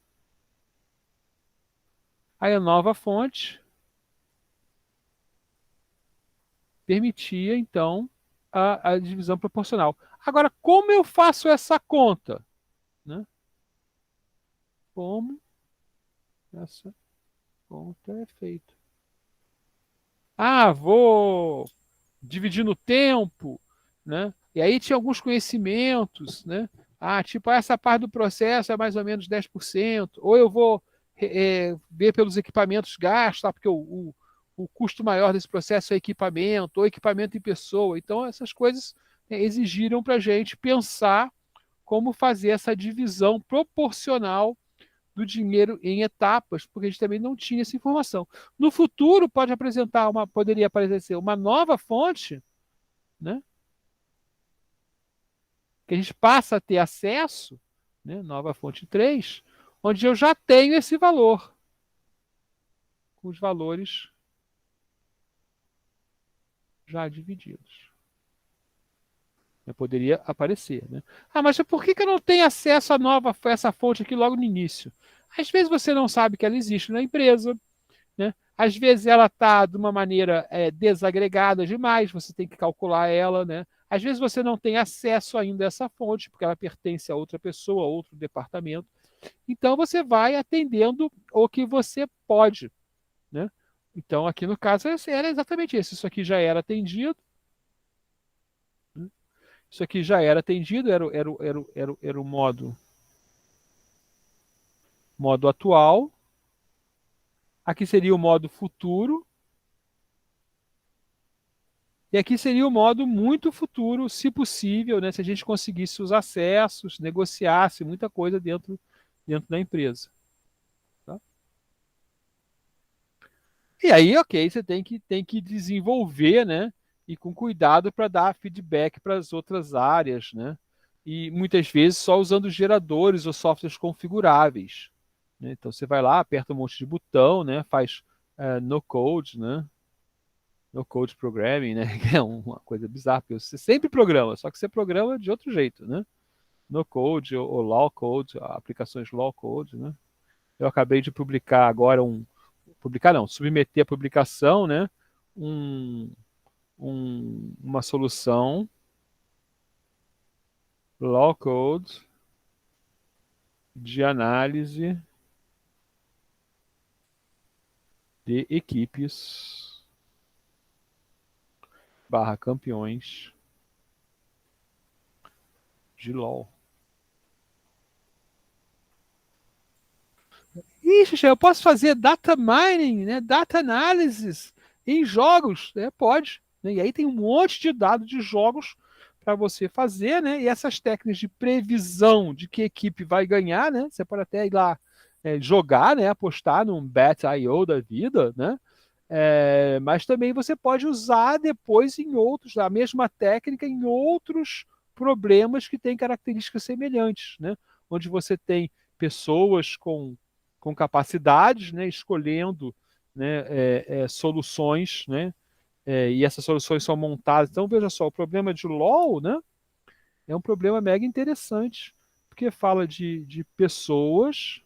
Aí a nova fonte permitia, então, a divisão proporcional. Agora, como eu faço essa conta, né? Como essa conta é feita? Ah, vou dividir no tempo, né? E aí tinha alguns conhecimentos, né? Ah, tipo, essa parte do processo é mais ou menos 10%, ou eu vou ver pelos equipamentos gastos, tá? Porque o custo maior desse processo é equipamento, ou equipamento em pessoa. Então, essas coisas exigiram para a gente pensar como fazer essa divisão proporcional do dinheiro em etapas, porque a gente também não tinha essa informação. No futuro, poderia aparecer uma nova fonte né? Que a gente passa a ter acesso, né? Nova fonte 3, onde eu já tenho esse valor, com os valores já divididos. Eu poderia aparecer, né? Ah, mas por que eu não tenho acesso a essa fonte aqui logo no início? Às vezes você não sabe que ela existe na empresa, né? Às vezes ela está de uma maneira desagregada demais, você tem que calcular ela, né? Às vezes você não tem acesso ainda a essa fonte, porque ela pertence a outra pessoa, a outro departamento. Então você vai atendendo o que você pode, né? Então aqui no caso era exatamente isso. Isso aqui já era atendido, né? Isso aqui já era atendido, era o modo atual. Aqui seria o modo futuro. E aqui seria o modo muito futuro, se possível, né? Se a gente conseguisse os acessos, negociasse muita coisa dentro da empresa. Tá? E aí, ok, você tem que desenvolver, né? E com cuidado para dar feedback para as outras áreas, né? E muitas vezes só usando geradores ou softwares configuráveis, né? Então você vai lá, aperta um monte de botão, né? Faz no code, né? No code programming, né? Que é uma coisa bizarra, porque você sempre programa, só que você programa de outro jeito, né? No code ou low code, aplicações low code, né? Eu acabei de publicar agora publicar não, submeter a publicação, né? Um, uma solução low code de análise de equipes barra campeões de LoL. Ixi, eu posso fazer data mining, né? Data analysis em jogos, né? Pode. Né? E aí tem um monte de dados de jogos para você fazer, né? E essas técnicas de previsão de que equipe vai ganhar, né? Você pode até ir lá jogar, né? Apostar num Bet.io da vida, né? Mas também você pode usar depois em outros, a mesma técnica em outros problemas que têm características semelhantes, né? Onde você tem pessoas com capacidades, né? Escolhendo, né? Soluções, né? E essas soluções são montadas. Então, veja só, o problema de LoL, né? É um problema mega interessante, porque fala de pessoas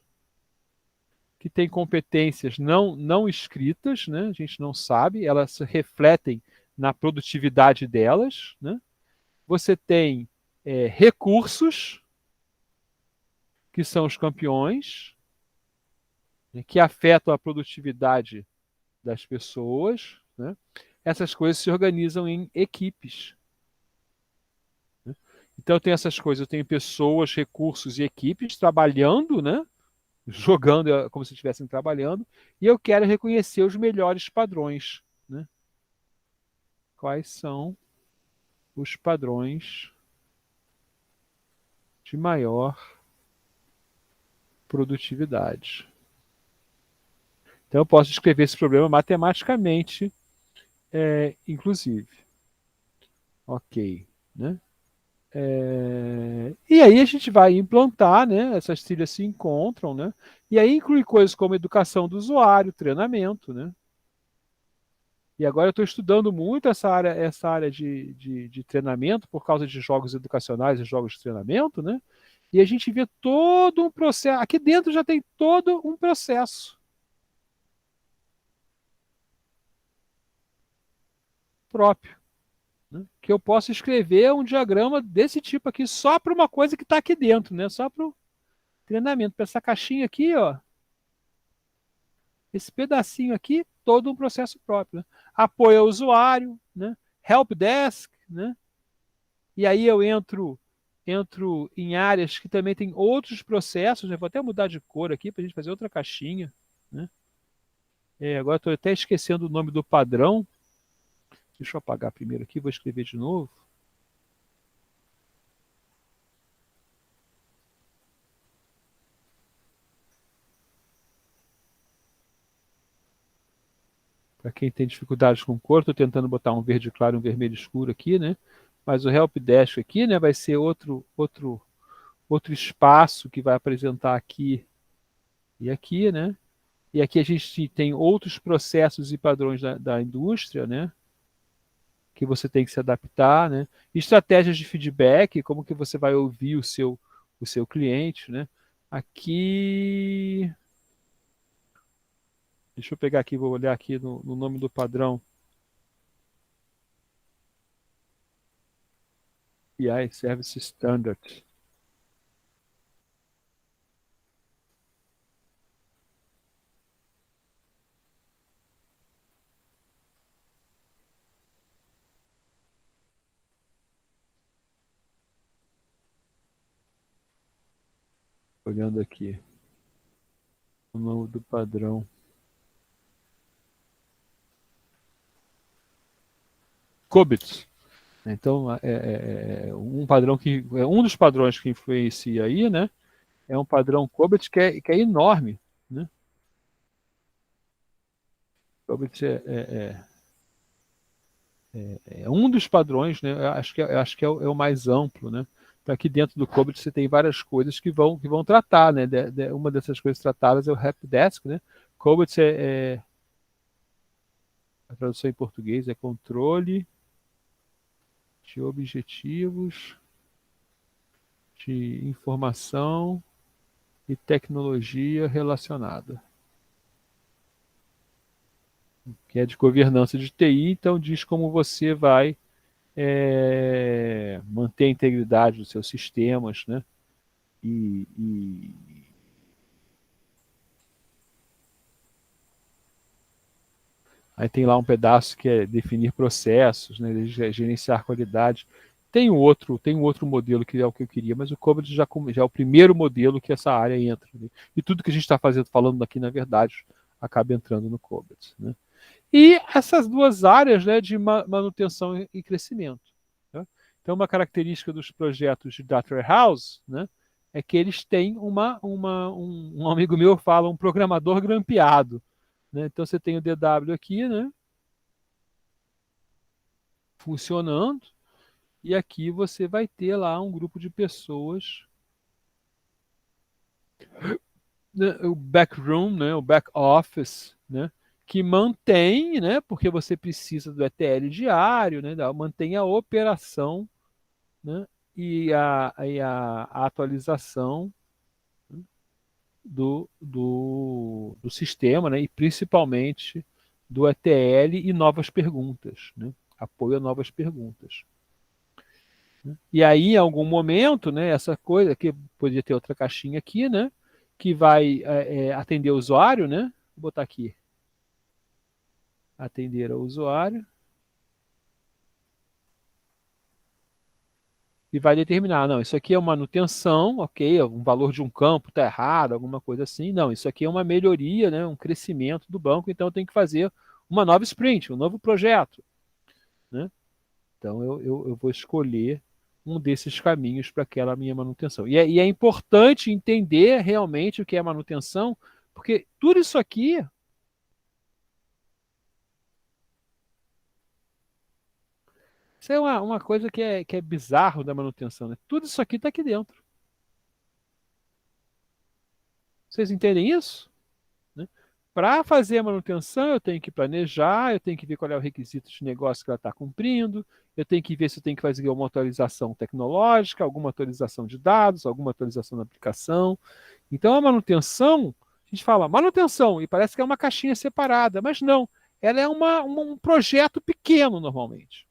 que têm competências não escritas, né? A gente não sabe, elas se refletem na produtividade delas, né? Você tem recursos, que são os campeões, né? Que afetam a produtividade das pessoas, né? Essas coisas se organizam em equipes, né? Então eu tenho essas coisas, eu tenho pessoas, recursos e equipes trabalhando, né? Jogando como se estivessem trabalhando, e eu quero reconhecer os melhores padrões, né? Quais são os padrões de maior produtividade? Então eu posso descrever esse problema matematicamente, inclusive. Ok, né? E aí a gente vai implantar, né? Essas trilhas se encontram, né? E aí inclui coisas como educação do usuário, treinamento, né? E agora eu estou estudando muito essa área de treinamento por causa de jogos educacionais e jogos de treinamento, né? E a gente vê todo um processo. Aqui dentro já tem todo um processo próprio, né? Que eu posso escrever um diagrama desse tipo aqui só para uma coisa que está aqui dentro, né? Só para o treinamento. Para essa caixinha aqui, ó, esse pedacinho aqui, todo um processo próprio, né? Apoio ao usuário, né? Help desk, né? E aí eu entro em áreas que também tem outros processos, né? Vou até mudar de cor aqui para a gente fazer outra caixinha, né? Agora estou até esquecendo o nome do padrão. Deixa eu apagar primeiro aqui, vou escrever de novo. Para quem tem dificuldades com cor, estou tentando botar um verde claro e um vermelho escuro aqui, né? Mas o Help Desk aqui, né, vai ser outro espaço que vai apresentar aqui e aqui, né? E aqui a gente tem outros processos e padrões da indústria, né? Que você tem que se adaptar, né? Estratégias de feedback, como que você vai ouvir o seu cliente, né? Aqui, deixa eu pegar aqui, vou olhar aqui no nome do padrão. API Service Standard. Olhando aqui o nome do padrão. COBIT. Então, um padrão um dos padrões que influencia aí, né? É um padrão COBIT que é enorme, né? COBIT é um dos padrões, né? Eu acho que é o mais amplo, né? Então, aqui dentro do COBIT você tem várias coisas que vão tratar, né? Uma dessas coisas tratadas é o helpdesk, né? COBIT a tradução em português é controle de objetivos de informação e tecnologia relacionada, que é de governança de TI, então diz como você vai manter a integridade dos seus sistemas, né? E aí tem lá um pedaço que é definir processos, né? Gerenciar qualidade. Tem um outro modelo que é o que eu queria, mas o COBOL já é o primeiro modelo que essa área entra, né? E tudo que a gente está falando aqui, na verdade, acaba entrando no COBOL, né? E essas duas áreas, né, de manutenção e crescimento, né? Então, uma característica dos projetos de Data Warehouse, né, é que eles têm um amigo meu fala, um programador grampeado, né? Então, você tem o DW aqui, né, funcionando, e aqui você vai ter lá um grupo de pessoas, né, o backroom, né, o back office, né, que mantém, né, porque você precisa do ETL diário, né, mantém a operação, né, e a atualização do sistema, né, e principalmente do ETL e novas perguntas, né, apoio a novas perguntas. E aí, em algum momento, né, essa coisa que poderia ter outra caixinha aqui, né, que vai atender o usuário, né, vou botar aqui, atender ao usuário, e vai determinar, não, isso aqui é uma manutenção, ok, um valor de um campo está errado, alguma coisa assim, não, isso aqui é uma melhoria, né, um crescimento do banco, então eu tenho que fazer uma nova sprint, um novo projeto, né? Então eu vou escolher um desses caminhos para aquela minha manutenção. E é importante entender realmente o que é manutenção, porque tudo isso aqui, isso é uma coisa que é bizarro da manutenção, né? Tudo isso aqui está aqui dentro. Vocês entendem isso? Né? Para fazer a manutenção, eu tenho que planejar, eu tenho que ver qual é o requisito de negócio que ela está cumprindo, eu tenho que ver se eu tenho que fazer uma atualização tecnológica, alguma atualização de dados, alguma atualização da aplicação. Então, a manutenção, a gente fala manutenção e parece que é uma caixinha separada, mas não, ela é um projeto pequeno normalmente,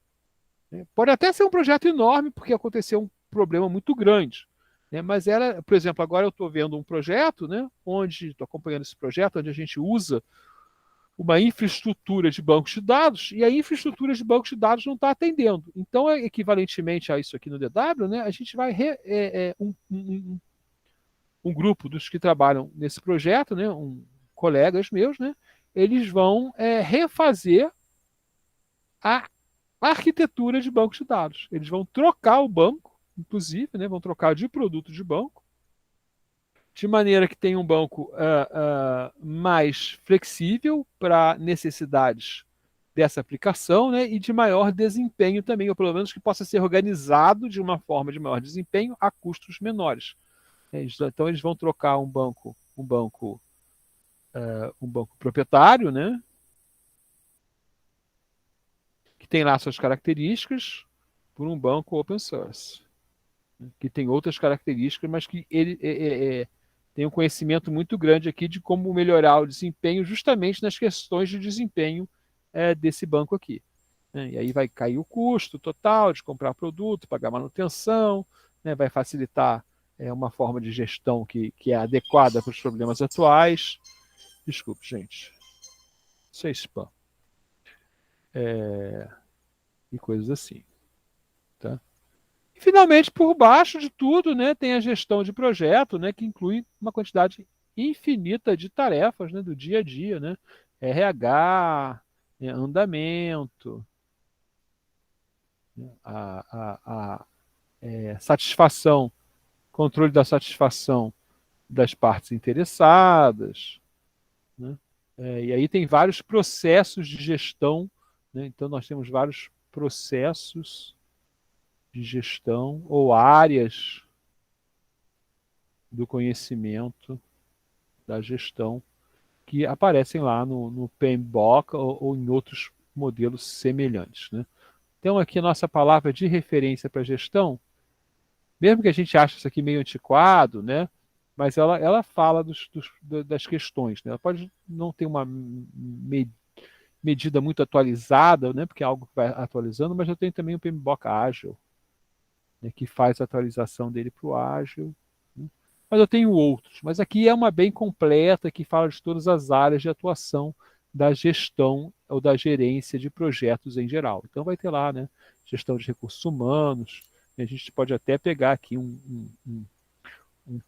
né? Pode até ser um projeto enorme, porque aconteceu um problema muito grande, né? Mas ela, por exemplo, agora eu estou vendo um projeto, né, onde estou acompanhando esse projeto, onde a gente usa uma infraestrutura de bancos de dados e a infraestrutura de bancos de dados não está atendendo. Então, equivalentemente a isso aqui no DW, né, a gente vai um grupo dos que trabalham nesse projeto, né, colegas meus, né, eles vão refazer a arquitetura de bancos de dados. Eles vão trocar o banco, inclusive, né, vão trocar de produto de banco, de maneira que tenha um banco mais flexível para necessidades dessa aplicação, né, e de maior desempenho também, ou pelo menos que possa ser organizado de uma forma de maior desempenho a custos menores. Então eles vão trocar um banco proprietário, né, que tem lá suas características, por um banco open source, né, que tem outras características, mas que ele tem um conhecimento muito grande aqui de como melhorar o desempenho justamente nas questões de desempenho desse banco aqui, né? E aí vai cair o custo total de comprar produto, pagar manutenção, né? Vai facilitar uma forma de gestão que é adequada para os problemas atuais. Desculpe, gente. Isso é spam. E coisas assim. Tá? E, finalmente, por baixo de tudo, né, tem a gestão de projeto, né, que inclui uma quantidade infinita de tarefas, né, do dia a dia, né? RH, andamento, a satisfação, controle da satisfação das partes interessadas, né? E aí tem vários processos de gestão, né? Então nós temos vários processos de gestão ou áreas do conhecimento da gestão que aparecem lá no PMBOK ou em outros modelos semelhantes, né? Então aqui a nossa palavra de referência para gestão, mesmo que a gente ache isso aqui meio antiquado, né? Mas ela fala das questões, né? Ela pode não ter uma medida muito atualizada, né? Porque é algo que vai atualizando, mas eu tenho também o PMBOK Ágil, né? Que faz a atualização dele para o Ágil, né? Mas eu tenho outros. Mas aqui é uma bem completa que fala de todas as áreas de atuação da gestão ou da gerência de projetos em geral. Então vai ter lá, né? Gestão de recursos humanos. A gente pode até pegar aqui um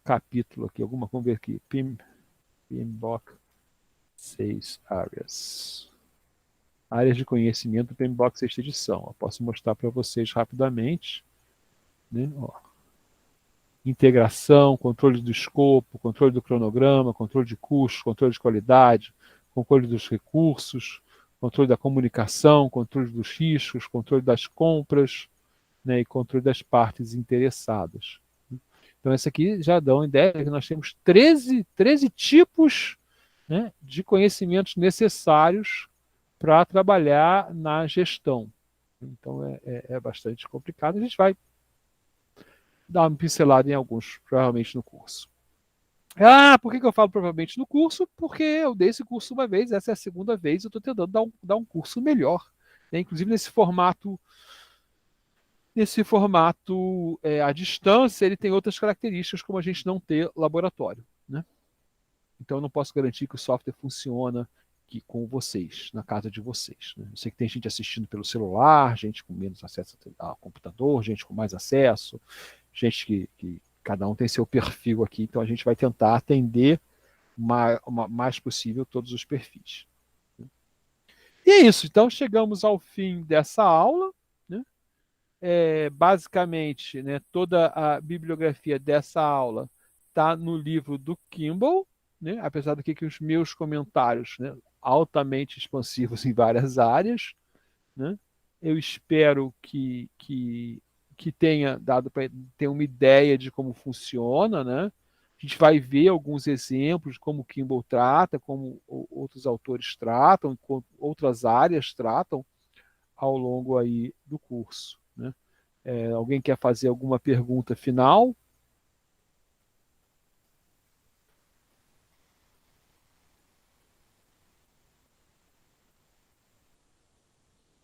capítulo aqui, vamos ver aqui, PMBOK 6 áreas. Áreas de conhecimento do PMBOK 6ª edição. Eu posso mostrar para vocês rapidamente, né? Ó. Integração, controle do escopo, controle do cronograma, controle de custos, controle de qualidade, controle dos recursos, controle da comunicação, controle dos riscos, controle das compras, né, e controle das partes interessadas. Então, esse aqui já dá uma ideia que nós temos 13 tipos, né, de conhecimentos necessários para trabalhar na gestão. Então, é bastante complicado. A gente vai dar uma pincelada em alguns, provavelmente no curso. Por que eu falo provavelmente no curso? Porque eu dei esse curso uma vez, essa é a segunda vez, eu estou tentando dar um curso melhor, né? Inclusive nesse formato à distância, ele tem outras características, como a gente não ter laboratório, né? Então eu não posso garantir que o software funciona aqui com vocês, na casa de vocês, né? Eu sei que tem gente assistindo pelo celular, gente com menos acesso ao computador, gente com mais acesso, gente que cada um tem seu perfil aqui, então a gente vai tentar atender mais possível todos os perfis. E é isso, então chegamos ao fim dessa aula, né? Basicamente, né, toda a bibliografia dessa aula está no livro do Kimball, né? Apesar do que os meus comentários, né, altamente expansivos em várias áreas, né? Eu espero que tenha dado para ter uma ideia de como funciona, né? A gente vai ver alguns exemplos de como o Kimball trata, como outros autores tratam, como outras áreas tratam ao longo aí do curso, né? Alguém quer fazer alguma pergunta final?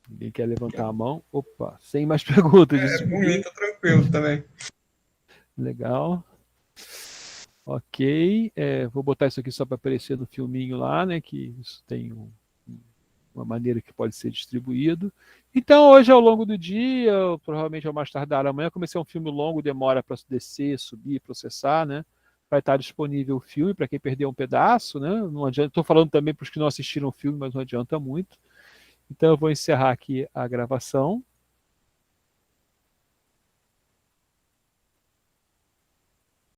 Ninguém quer levantar a mão? Opa, sem mais perguntas. Por mim, tá tranquilo também. Legal. Ok. Vou botar isso aqui só para aparecer no filminho lá, né? Que isso tem uma maneira que pode ser distribuído. Então, hoje, ao longo do dia, provavelmente ao mais tardar amanhã, comecei um filme longo, demora para descer, subir, processar, né? Vai estar disponível o filme para quem perdeu um pedaço, né? Não adianta. Estou falando também para os que não assistiram o filme, mas não adianta muito. Então, eu vou encerrar aqui a gravação.